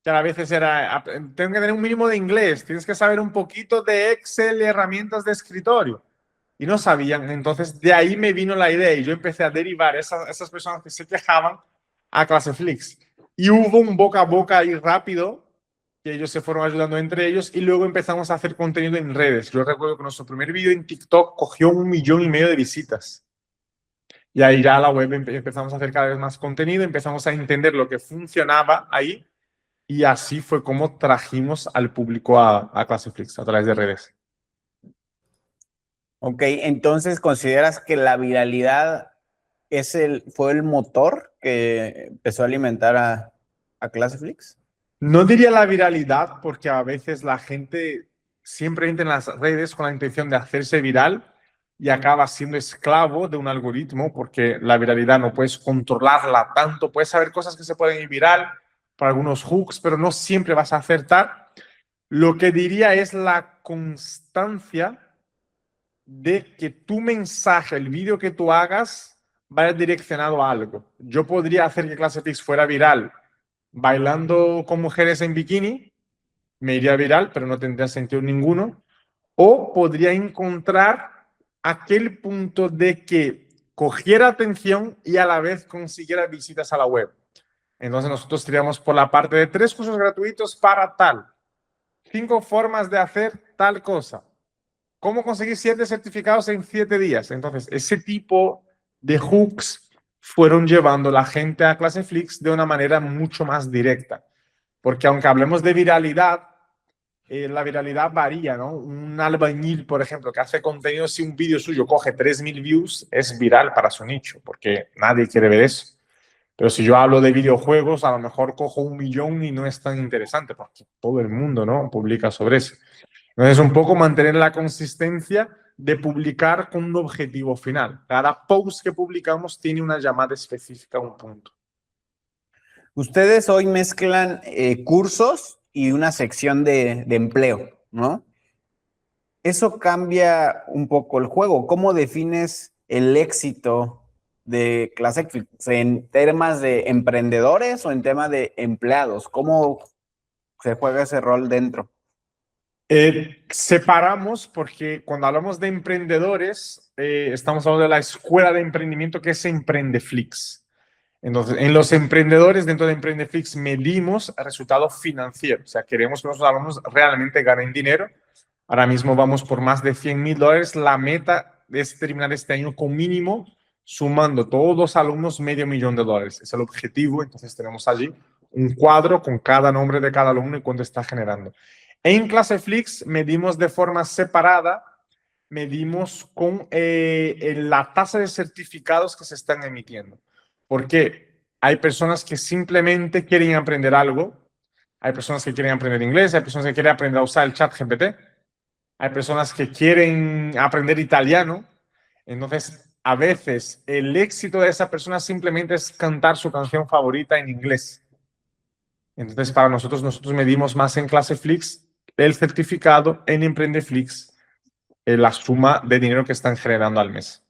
B: Que a veces era, tengo que tener un mínimo de inglés, tienes que saber un poquito de Excel y herramientas de escritorio. Y no sabían. Entonces, de ahí me vino la idea y yo empecé a derivar esas personas que se quejaban a ClaseFlix. Y hubo un boca a boca ahí rápido, que ellos se fueron ayudando entre ellos y luego empezamos a hacer contenido en redes. Yo recuerdo que nuestro primer vídeo en TikTok cogió 1,5 millones de visitas. Y ahí ya la web empezamos a hacer cada vez más contenido, empezamos a entender lo que funcionaba ahí y así fue como trajimos al público a ClaseFlix a través de redes.
A: Ok, entonces ¿consideras que la viralidad fue el motor que empezó a alimentar a ClaseFlix?
B: No diría la viralidad porque a veces la gente siempre entra en las redes con la intención de hacerse viral y acaba siendo esclavo de un algoritmo porque la viralidad no puedes controlarla tanto. Puedes saber cosas que se pueden ir viral para algunos hooks, pero no siempre vas a acertar. Lo que diría es la constancia de que tu mensaje, el vídeo que tú hagas, vaya direccionado a algo. Yo podría hacer que ClaseFlix fuera viral bailando con mujeres en bikini, me iría viral, pero no tendría sentido ninguno. O podría encontrar aquel punto de que cogiera atención y a la vez consiguiera visitas a la web. Entonces nosotros tiramos por la parte de 3 cursos gratuitos para tal, 5 formas de hacer tal cosa, cómo conseguir 7 certificados en 7 días. Entonces ese tipo de hooks fueron llevando a la gente a ClaseFlix de una manera mucho más directa. Porque aunque hablemos de viralidad, la viralidad varía, ¿no? Un albañil, por ejemplo, que hace contenido, si un vídeo suyo coge 3.000 views, es viral para su nicho, porque nadie quiere ver eso. Pero si yo hablo de videojuegos, a lo mejor cojo 1 millón y no es tan interesante, porque todo el mundo, ¿no?, publica sobre eso. Entonces, un poco mantener la consistencia de publicar con un objetivo final. Cada post que publicamos tiene una llamada específica a un punto.
A: Ustedes hoy mezclan cursos y una sección de empleo, ¿no? Eso cambia un poco el juego. ¿Cómo defines el éxito de ClaseFlix en temas de emprendedores o en temas de empleados? ¿Cómo se juega ese rol dentro?
B: Separamos porque cuando hablamos de emprendedores, estamos hablando de la escuela de emprendimiento que es Emprendeflix. Entonces, en los emprendedores, dentro de Emprendeflix, medimos resultados financieros. O sea, queremos que nuestros alumnos realmente ganen dinero. Ahora mismo vamos por más de $100,000. La meta es terminar este año con mínimo, sumando todos los alumnos, $500,000. Es el objetivo. Entonces, tenemos allí un cuadro con cada nombre de cada alumno y cuánto está generando. En ClaseFlix medimos de forma separada, medimos con la tasa de certificados que se están emitiendo. Porque hay personas que simplemente quieren aprender algo, hay personas que quieren aprender inglés, hay personas que quieren aprender a usar el chat GPT, hay personas que quieren aprender italiano. Entonces, a veces el éxito de esa persona simplemente es cantar su canción favorita en inglés. Entonces, para nosotros medimos más en ClaseFlix el certificado, en Emprendeflix la suma de dinero que están generando al mes.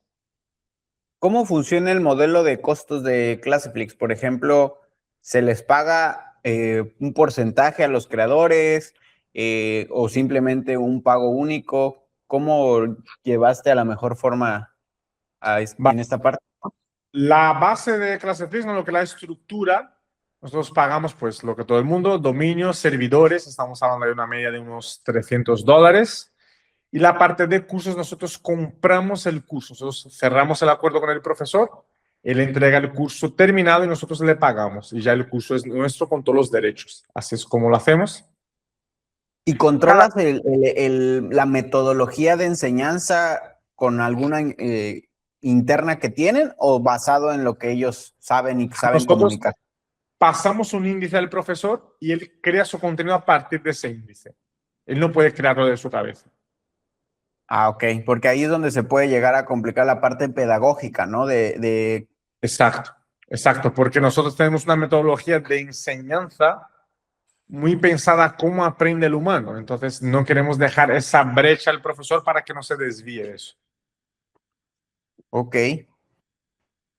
A: ¿Cómo funciona el modelo de costos de ClaseFlix? Por ejemplo, ¿se les paga un porcentaje a los creadores o simplemente un pago único? ¿Cómo llevaste a la mejor forma en esta parte?
B: La base de ClaseFlix, ¿no?, lo que es la estructura, nosotros pagamos pues lo que todo el mundo, dominios, servidores, estamos hablando de una media de unos $300. Y la parte de cursos, nosotros compramos el curso, nosotros cerramos el acuerdo con el profesor, él entrega el curso terminado y nosotros le pagamos. Y ya el curso es nuestro con todos los derechos. Así es como lo hacemos.
A: ¿Y controlas la metodología de enseñanza con alguna interna que tienen o basado en lo que ellos saben y saben
B: Nosotros
A: comunicar?
B: pasamos un índice al profesor y él crea su contenido a partir de ese índice. Él no puede crearlo de su cabeza.
A: Ah, ok, porque ahí es donde se puede llegar a complicar la parte pedagógica, ¿no?
B: Exacto, exacto, porque nosotros tenemos una metodología de enseñanza muy pensada cómo aprende el humano. Entonces, no queremos dejar esa brecha al profesor para que no se desvíe de eso.
A: Ok.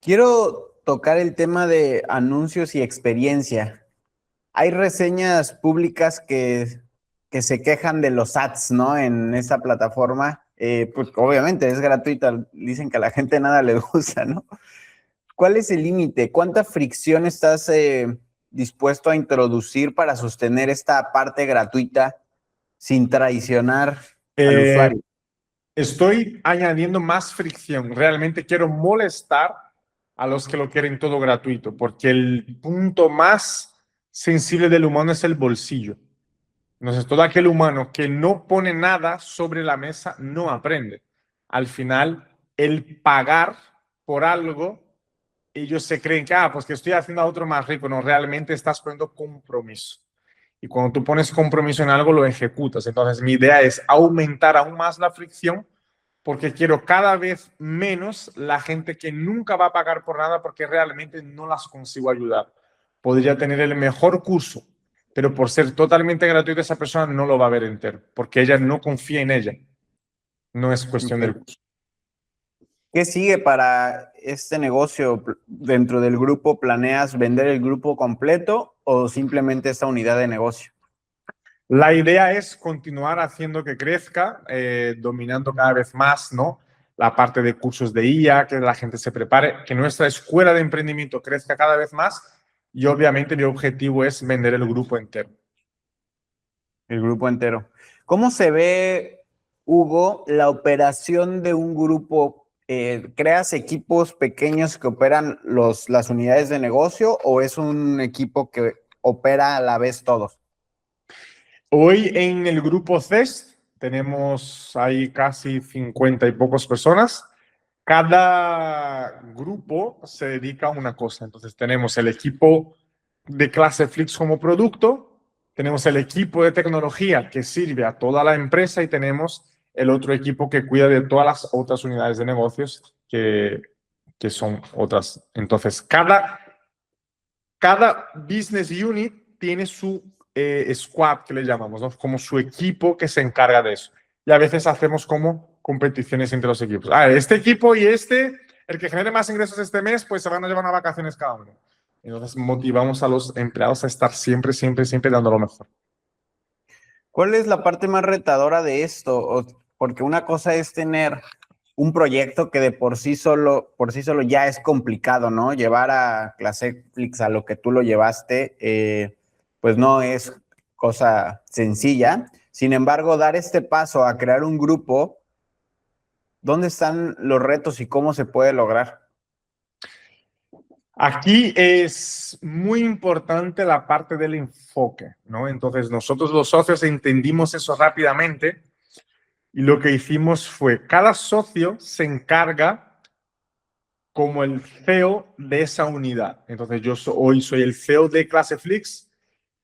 A: Quiero tocar el tema de anuncios y experiencia. Hay reseñas públicas que se quejan de los ads, ¿no? En esa plataforma. Pues obviamente es gratuita. Dicen que a la gente nada le gusta, ¿no? ¿Cuál es el límite? ¿Cuánta fricción estás dispuesto a introducir para sostener esta parte gratuita sin traicionar al
B: Eh,
A: usuario?
B: Estoy añadiendo más fricción. Realmente quiero molestar a los que lo quieren todo gratuito, porque el punto más sensible del humano es el bolsillo. Entonces, todo aquel humano que no pone nada sobre la mesa no aprende. Al final, el pagar por algo, ellos se creen que, pues que estoy haciendo a otro más rico. No, realmente estás poniendo compromiso. Y cuando tú pones compromiso en algo, lo ejecutas. Entonces, mi idea es aumentar aún más la fricción porque quiero cada vez menos la gente que nunca va a pagar por nada porque realmente no las consigo ayudar. Podría tener el mejor curso, pero por ser totalmente gratuito, esa persona no lo va a ver entero, porque ella no confía en ella. No es cuestión del curso.
A: ¿Qué sigue para este negocio dentro del grupo? ¿Planeas vender el grupo completo o simplemente esta unidad de negocio?
B: La idea es continuar haciendo que crezca, dominando cada vez más, ¿no? La parte de cursos de IA, que la gente se prepare, que nuestra escuela de emprendimiento crezca cada vez más y obviamente mi objetivo es vender el grupo entero.
A: El grupo entero. ¿Cómo se ve, Hugo, la operación de un grupo? ¿Creas equipos pequeños que operan las unidades de negocio o es un equipo que opera a la vez todos?
B: Hoy en el grupo CES tenemos ahí casi 50 y pocos personas. Cada grupo se dedica a una cosa. Entonces tenemos el equipo de Claseflix como producto, tenemos el equipo de tecnología que sirve a toda la empresa y tenemos el otro equipo que cuida de todas las otras unidades de negocios que son otras. Entonces cada business unit tiene su squad, que le llamamos, ¿no? Como su equipo que se encarga de eso. Y a veces hacemos como competiciones entre los equipos. Este equipo y el que genere más ingresos este mes, pues se van a llevar a vacaciones cada uno. Entonces motivamos a los empleados a estar siempre, siempre, siempre dando lo mejor.
A: ¿Cuál es la parte más retadora de esto? Porque una cosa es tener un proyecto que de por sí solo ya es complicado, ¿no? Llevar a Claseflix a lo que tú lo llevaste, pues no es cosa sencilla. Sin embargo, dar este paso a crear un grupo, ¿dónde están los retos y cómo se puede lograr?
B: Aquí es muy importante la parte del enfoque, ¿no? Entonces nosotros los socios entendimos eso rápidamente y lo que hicimos fue, cada socio se encarga como el CEO de esa unidad. Entonces yo hoy soy el CEO de Claseflix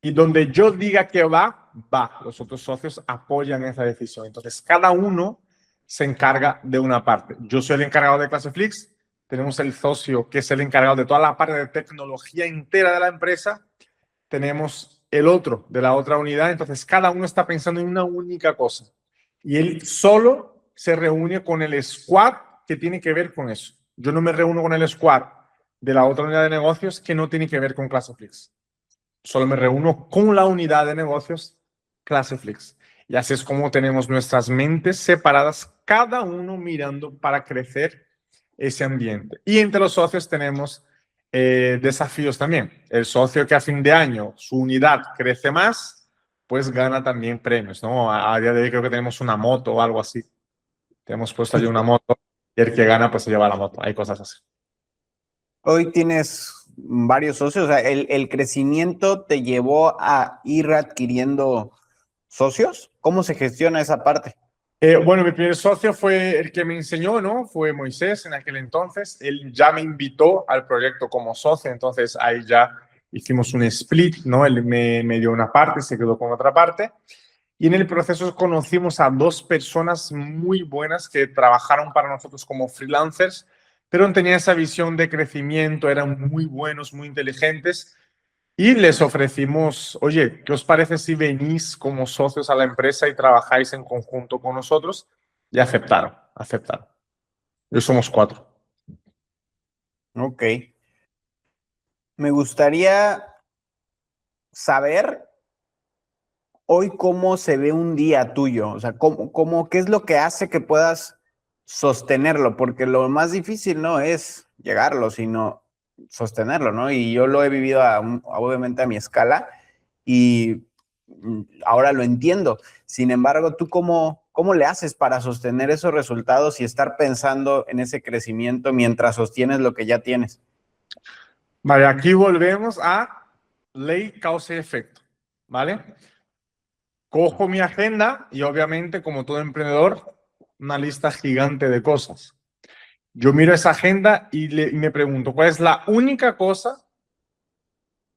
B: y donde yo diga que va, va. Los otros socios apoyan esa decisión. Entonces cada uno se encarga de una parte. Yo soy el encargado de Claseflix, tenemos el socio que es el encargado de toda la parte de tecnología entera de la empresa, tenemos el otro de la otra unidad, entonces cada uno está pensando en una única cosa y él solo se reúne con el squad que tiene que ver con eso. Yo no me reúno con el squad de la otra unidad de negocios que no tiene que ver con Claseflix. Solo me reúno con la unidad de negocios Claseflix. Y así es como tenemos nuestras mentes separadas, cada uno mirando para crecer ese ambiente. Y entre los socios tenemos desafíos también. El socio que a fin de año su unidad crece más, pues gana también premios, ¿no? A día de hoy creo que tenemos una moto o algo así. Tenemos puesto allí una moto y el que gana pues se lleva la moto. Hay cosas así.
A: Hoy tienes varios socios, o sea, el crecimiento te llevó a ir adquiriendo socios. ¿Cómo se gestiona esa parte?
B: Bueno, mi primer socio fue el que me enseñó, ¿no? Fue Moisés en aquel entonces. Él ya me invitó al proyecto como socio, entonces ahí ya hicimos un split, ¿no? Él me dio una parte, se quedó con otra parte. Y en el proceso conocimos a dos personas muy buenas que trabajaron para nosotros como freelancers, pero tenían esa visión de crecimiento, eran muy buenos, muy inteligentes. Y les ofrecimos, oye, ¿qué os parece si venís como socios a la empresa y trabajáis en conjunto con nosotros? Y aceptaron, aceptaron. Hoy somos cuatro.
A: Ok. Me gustaría saber hoy cómo se ve un día tuyo, o sea, qué es lo que hace que puedas sostenerlo, porque lo más difícil no es llegarlo, sino sostenerlo, ¿no? Y yo lo he vivido obviamente a mi escala y ahora lo entiendo. Sin embargo, ¿tú cómo le haces para sostener esos resultados y estar pensando en ese crecimiento mientras sostienes lo que ya tienes?
B: Vale, aquí volvemos a ley, causa y efecto, ¿vale? Cojo mi agenda y obviamente, como todo emprendedor, una lista gigante de cosas. Yo miro esa agenda y me pregunto, ¿cuál es la única cosa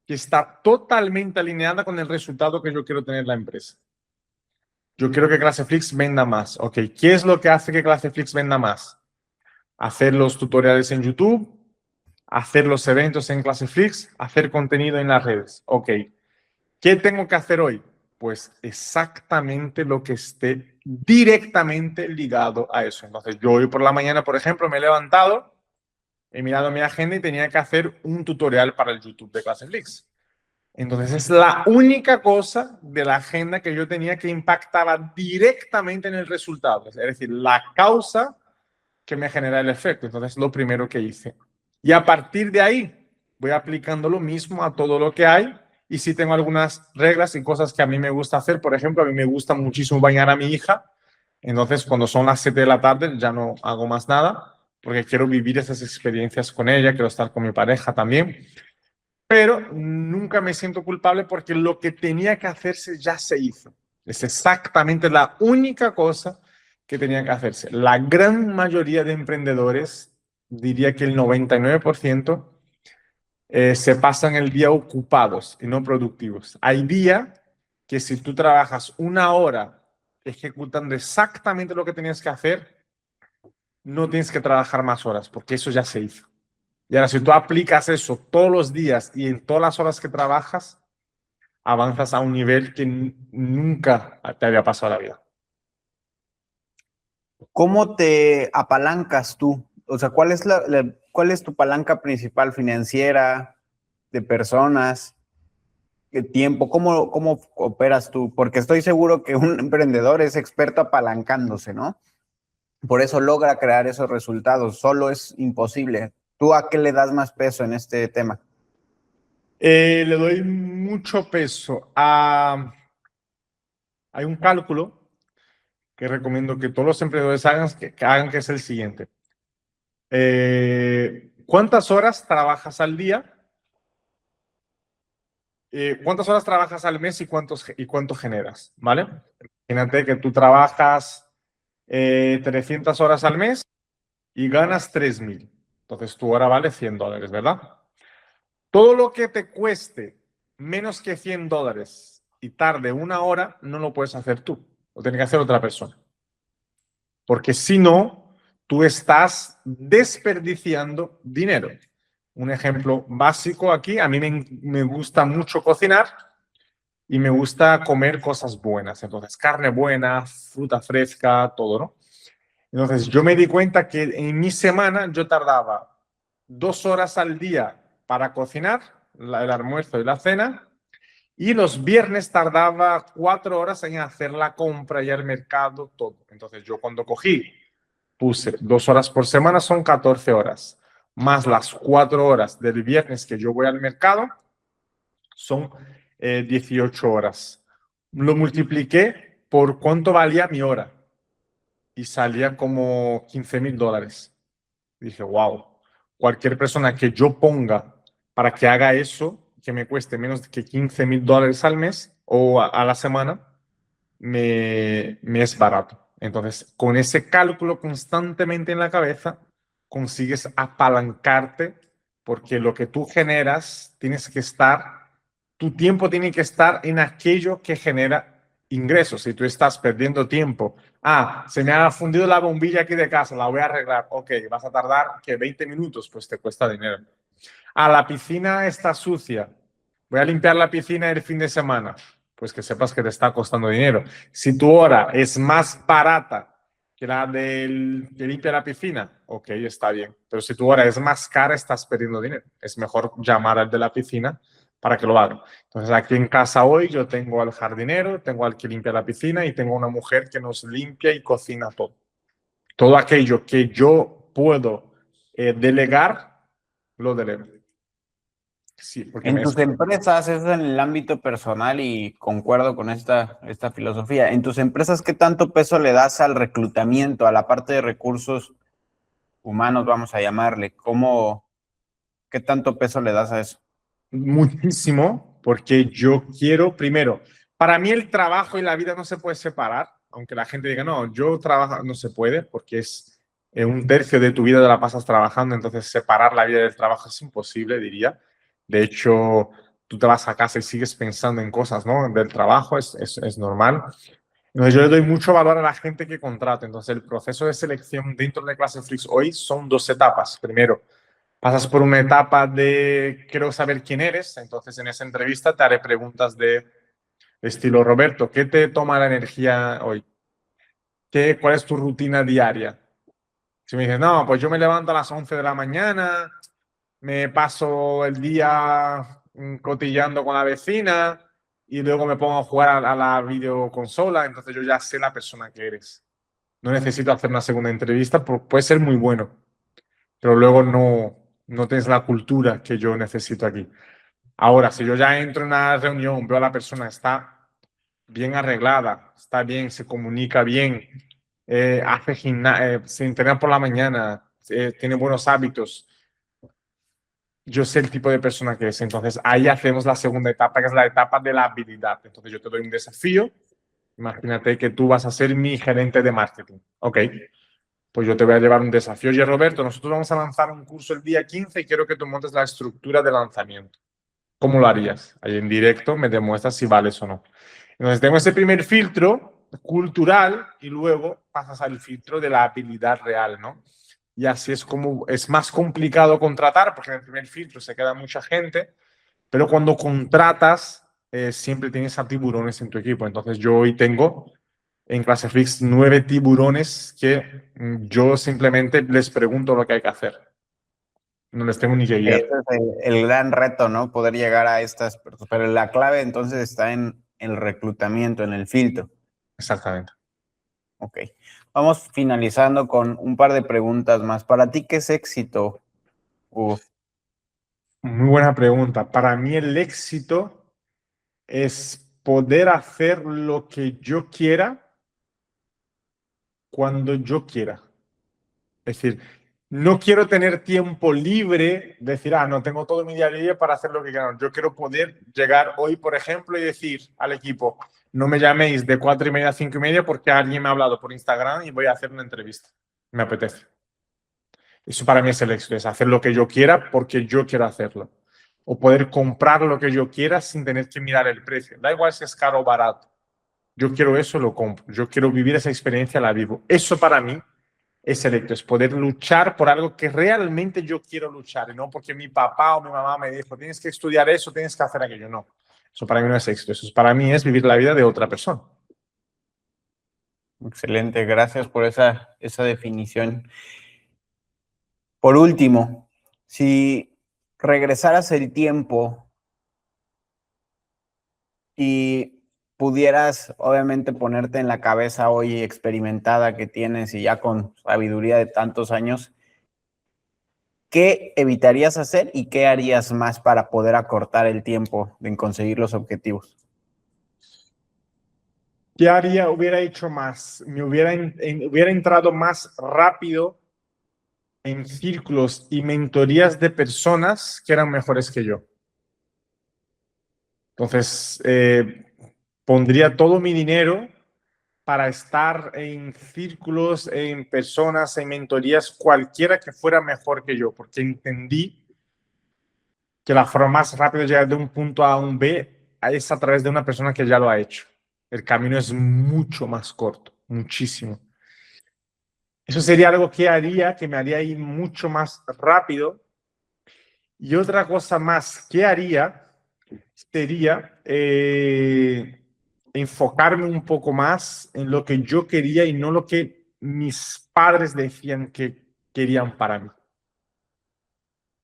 B: que está totalmente alineada con el resultado que yo quiero tener en la empresa? Yo quiero que Claseflix venda más. Ok, ¿qué es lo que hace que Claseflix venda más? Hacer los tutoriales en YouTube, hacer los eventos en Claseflix, hacer contenido en las redes. Ok, ¿qué tengo que hacer hoy? Pues exactamente lo que esté directamente ligado a eso. Entonces, yo hoy por la mañana, por ejemplo, me he levantado, he mirado mi agenda y tenía que hacer un tutorial para el YouTube de Claseflix. Entonces, es la única cosa de la agenda que yo tenía que impactaba directamente en el resultado. Es decir, la causa que me genera el efecto. Entonces, lo primero que hice. Y a partir de ahí, voy aplicando lo mismo a todo lo que hay. Y sí tengo algunas reglas y cosas que a mí me gusta hacer. Por ejemplo, a mí me gusta muchísimo bañar a mi hija. Entonces, cuando son las 7 de la tarde, ya no hago más nada, porque quiero vivir esas experiencias con ella, quiero estar con mi pareja también. Pero nunca me siento culpable porque lo que tenía que hacerse ya se hizo. Es exactamente la única cosa que tenía que hacerse. La gran mayoría de emprendedores, diría que el 99%, se pasan el día ocupados y no productivos. Hay días que si tú trabajas una hora ejecutando exactamente lo que tenías que hacer, no tienes que trabajar más horas porque eso ya se hizo. Y ahora, si tú aplicas eso todos los días y en todas las horas que trabajas, avanzas a un nivel que nunca te había pasado en la vida.
A: ¿Cómo te apalancas tú? O sea, ¿cuál es tu palanca principal financiera, de personas, de tiempo? ¿Cómo operas tú? Porque estoy seguro que un emprendedor es experto apalancándose, ¿no? Por eso logra crear esos resultados. Solo es imposible. ¿Tú a qué le das más peso en este tema?
B: Le doy mucho peso a... Hay un cálculo que recomiendo que todos los emprendedores hagan, que es el siguiente. ¿Cuántas horas trabajas al día? ¿Cuántas horas trabajas al mes y cuánto generas? ¿Vale? Imagínate que tú trabajas 300 horas al mes y ganas 3.000. Entonces tu hora vale $100, ¿verdad? Todo lo que te cueste menos que $100 y tarde una hora, no lo puedes hacer tú. Lo tiene que hacer otra persona. Porque si no, tú estás desperdiciando dinero. Un ejemplo básico aquí, a mí me gusta mucho cocinar y me gusta comer cosas buenas. Entonces, carne buena, fruta fresca, todo, ¿no? Entonces, yo me di cuenta que en mi semana yo tardaba 2 horas al día para cocinar, el almuerzo y la cena, y los viernes tardaba 4 horas en hacer la compra y el mercado, todo. Entonces, yo cuando cogí, puse 2 horas por semana, son 14 horas, más las 4 horas del viernes que yo voy al mercado, son 18 horas. Lo multipliqué por cuánto valía mi hora y salía como $15.000. Dije, wow, cualquier persona que yo ponga para que haga eso, que me cueste menos que $15.000 al mes o a la semana, me es barato. Entonces, con ese cálculo constantemente en la cabeza, consigues apalancarte porque lo que tú generas, tu tiempo tiene que estar en aquello que genera ingresos. Si tú estás perdiendo tiempo, se me ha fundido la bombilla aquí de casa, la voy a arreglar. Ok, vas a tardar que 20 minutos, pues te cuesta dinero. La piscina está sucia, voy a limpiar la piscina el fin de semana, pues que sepas que te está costando dinero. Si tu hora es más barata que la del que limpia la piscina, ok, está bien. Pero si tu hora es más cara, estás perdiendo dinero. Es mejor llamar al de la piscina para que lo haga. Entonces, aquí en casa hoy yo tengo al jardinero, tengo al que limpia la piscina y tengo una mujer que nos limpia y cocina todo. Todo aquello que yo puedo delegar, lo delego. Sí, porque
C: En tus empresas, eso es en el ámbito personal y concuerdo con esta filosofía. En tus empresas, ¿qué tanto peso le das al reclutamiento, a la parte de recursos humanos, vamos a llamarle? ¿Qué tanto peso le das a eso?
B: muchísimo, porque yo quiero, primero, para mí el trabajo y la vida no se puede separar, aunque la gente diga, no, yo trabajo, no se puede, porque es un tercio de tu vida la pasas trabajando, entonces separar la vida del trabajo es imposible, diría. De hecho, tú te vas a casa y sigues pensando en cosas, ¿no? Del trabajo es normal. Entonces, yo le doy mucho valor a la gente que contrato. Entonces, el proceso de selección dentro de Classes hoy son dos etapas. Primero, pasas por una etapa de quiero saber quién eres. Entonces, en esa entrevista te haré preguntas de estilo, Roberto, ¿qué te toma la energía hoy? ¿Cuál es tu rutina diaria? Si me dices, no, pues yo me levanto a las 11 de la mañana, me paso el día cotillando con la vecina y luego me pongo a jugar a la videoconsola, entonces yo ya sé la persona que eres. No necesito hacer una segunda entrevista, puede ser muy bueno, pero luego no tienes la cultura que yo necesito aquí. Ahora, si yo ya entro en una reunión, veo a la persona, está bien arreglada, está bien, se comunica bien, hace gimnasia, se entrena por la mañana, tiene buenos hábitos, yo sé el tipo de persona que es. Entonces, ahí hacemos la segunda etapa, que es la etapa de la habilidad. Entonces, yo te doy un desafío. Imagínate que tú vas a ser mi gerente de marketing. Ok, pues yo te voy a llevar un desafío. Oye, Roberto, nosotros vamos a lanzar un curso el día 15 y quiero que tú montes la estructura de lanzamiento. ¿Cómo lo harías? Ahí en directo me demuestras si vales o no. Entonces, tengo ese primer filtro cultural y luego pasas al filtro de la habilidad real, ¿no? Y así es como es más complicado contratar, porque en el primer filtro se queda mucha gente, pero cuando contratas, siempre tienes a tiburones en tu equipo. Entonces yo hoy tengo en ClassFix 9 tiburones que yo simplemente les pregunto lo que hay que hacer. No les tengo ni que guiar.
C: Ese es el gran reto, ¿no? Poder llegar a estas personas. Pero la clave entonces está en el reclutamiento, en el filtro.
B: Exactamente.
C: Ok. Vamos finalizando con un par de preguntas más. ¿Para ti qué es éxito, Hugo?
B: Muy buena pregunta. Para mí el éxito es poder hacer lo que yo quiera cuando yo quiera. Es decir, no quiero tener tiempo libre, decir, no tengo todo mi día libre para hacer lo que quiero. Yo quiero poder llegar hoy, por ejemplo, y decir al equipo, no me llaméis de 4:30 a 5:30 porque alguien me ha hablado por Instagram y voy a hacer una entrevista. Me apetece. Eso para mí es el éxito, es hacer lo que yo quiera porque yo quiero hacerlo. O poder comprar lo que yo quiera sin tener que mirar el precio. Da igual si es caro o barato. Yo quiero eso, lo compro. Yo quiero vivir esa experiencia, la vivo. Eso para mí es el éxito, es poder luchar por algo que realmente yo quiero luchar, y no porque mi papá o mi mamá me dijo, tienes que estudiar eso, tienes que hacer aquello. No, eso para mí no es éxito, eso para mí es vivir la vida de otra persona.
C: Excelente, gracias por esa definición. Por último, si regresaras el tiempo y pudieras, obviamente, ponerte en la cabeza hoy experimentada que tienes y ya con sabiduría de tantos años, ¿qué evitarías hacer y qué harías más para poder acortar el tiempo en conseguir los objetivos?
B: ¿Qué haría? Hubiera hecho más, hubiera entrado más rápido en círculos y mentorías de personas que eran mejores que yo. Entonces, pondría todo mi dinero para estar en círculos, en personas, en mentorías, cualquiera que fuera mejor que yo, porque entendí que la forma más rápida de llegar de un punto A a un B es a través de una persona que ya lo ha hecho. El camino es mucho más corto, muchísimo. Eso sería algo que haría, que me haría ir mucho más rápido. Y otra cosa más que haría sería enfocarme un poco más en lo que yo quería y no lo que mis padres decían que querían para mí.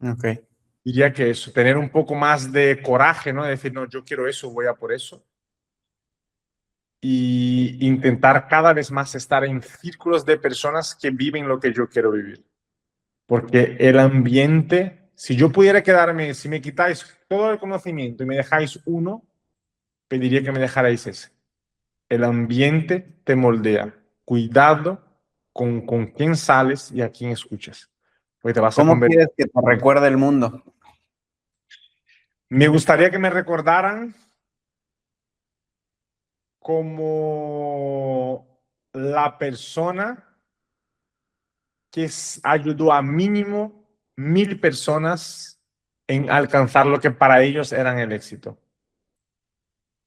C: Ok.
B: Diría que eso, tener un poco más de coraje, ¿no? De decir, no, yo quiero eso, voy a por eso. Y intentar cada vez más estar en círculos de personas que viven lo que yo quiero vivir. Porque el ambiente, si yo pudiera quedarme, si me quitáis todo el conocimiento y me dejáis uno, pediría que me dejarais ese. El ambiente te moldea. Cuidado con quién sales y a quién escuchas. Porque te vas a
C: ¿Cómo
B: convertir.
C: quieres que te recuerde el mundo?
B: Me gustaría que me recordaran como la persona que ayudó a mínimo 1000 personas en alcanzar lo que para ellos eran el éxito.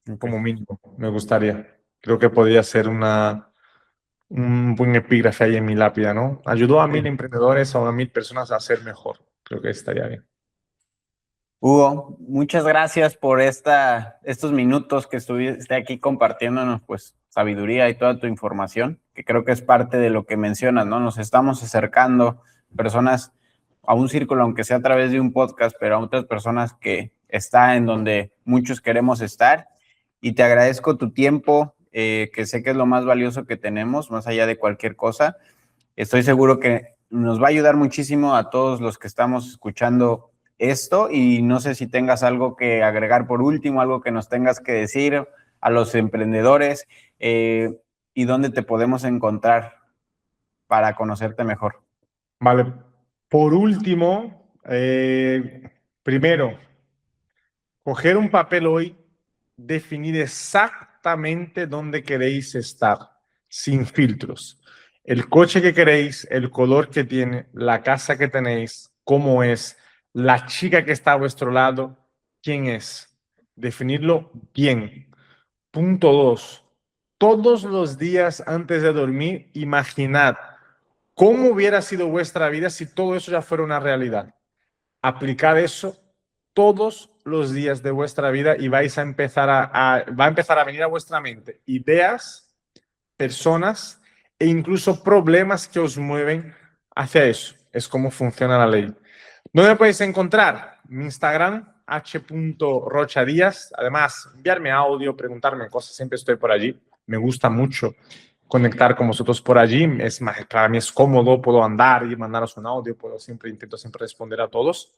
C: Okay.
B: Como mínimo, me gustaría. Creo que podría ser un buen epígrafe ahí en mi lápida, ¿no? Ayudó a 1000 emprendedores o a 1000 personas a ser mejor. Creo que estaría bien.
C: Hugo, muchas gracias por estos minutos que estuviste aquí compartiéndonos, pues, sabiduría y toda tu información, que creo que es parte de lo que mencionas, ¿no? Nos estamos acercando personas a un círculo, aunque sea a través de un podcast, pero a otras personas que está en donde muchos queremos estar. Y te agradezco tu tiempo, que sé que es lo más valioso que tenemos, más allá de cualquier cosa. Estoy seguro que nos va a ayudar muchísimo a todos los que estamos escuchando esto, y no sé si tengas algo que agregar por último, algo que nos tengas que decir a los emprendedores, y dónde te podemos encontrar para conocerte mejor.
B: Vale. Por último, primero, coger un papel hoy, definir exactamente dónde queréis estar, sin filtros. El coche que queréis, el color que tiene, la casa que tenéis, cómo es, la chica que está a vuestro lado, quién es. Definirlo bien. Punto 2. Todos los días antes de dormir, imaginad cómo hubiera sido vuestra vida si todo eso ya fuera una realidad. Aplicad eso todos los días de vuestra vida y vais a empezar va a empezar a venir a vuestra mente ideas, personas e incluso problemas que os mueven hacia eso. Es como funciona la ley. ¿Dónde me podéis encontrar? Mi Instagram, h.rochadíaz. Además, enviarme audio, preguntarme cosas, siempre estoy por allí. Me gusta mucho conectar con vosotros por allí. Para mí es cómodo, puedo andar y mandaros un audio, intento siempre responder a todos.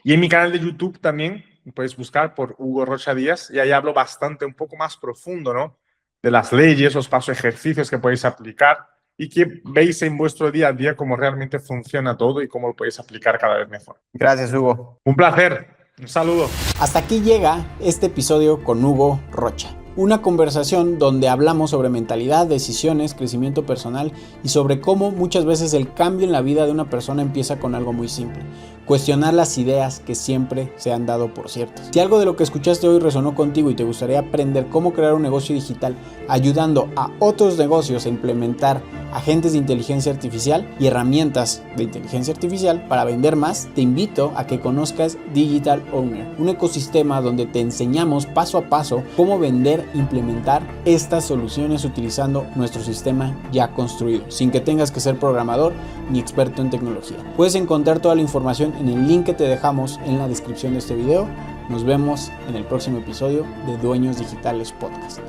B: Y en mi canal de YouTube también puedes buscar por Hugo Rocha Díaz, y ahí hablo bastante, un poco más profundo, ¿no? De las leyes, los pasos, ejercicios que podéis aplicar y que veis en vuestro día a día cómo realmente funciona todo y cómo lo podéis aplicar cada vez mejor.
C: Gracias, Hugo.
B: Un placer. Un saludo.
A: Hasta aquí llega este episodio con Hugo Rocha. Una conversación donde hablamos sobre mentalidad, decisiones, crecimiento personal y sobre cómo muchas veces el cambio en la vida de una persona empieza con algo muy simple: cuestionar las ideas que siempre se han dado por ciertas. Si algo de lo que escuchaste hoy resonó contigo y te gustaría aprender cómo crear un negocio digital ayudando a otros negocios a implementar agentes de inteligencia artificial y herramientas de inteligencia artificial para vender más, te invito a que conozcas Digital Owner, un ecosistema donde te enseñamos paso a paso cómo vender e implementar estas soluciones utilizando nuestro sistema ya construido, sin que tengas que ser programador ni experto en tecnología. Puedes encontrar toda la información en el link que te dejamos en la descripción de este video. Nos vemos en el próximo episodio de Dueños Digitales Podcast.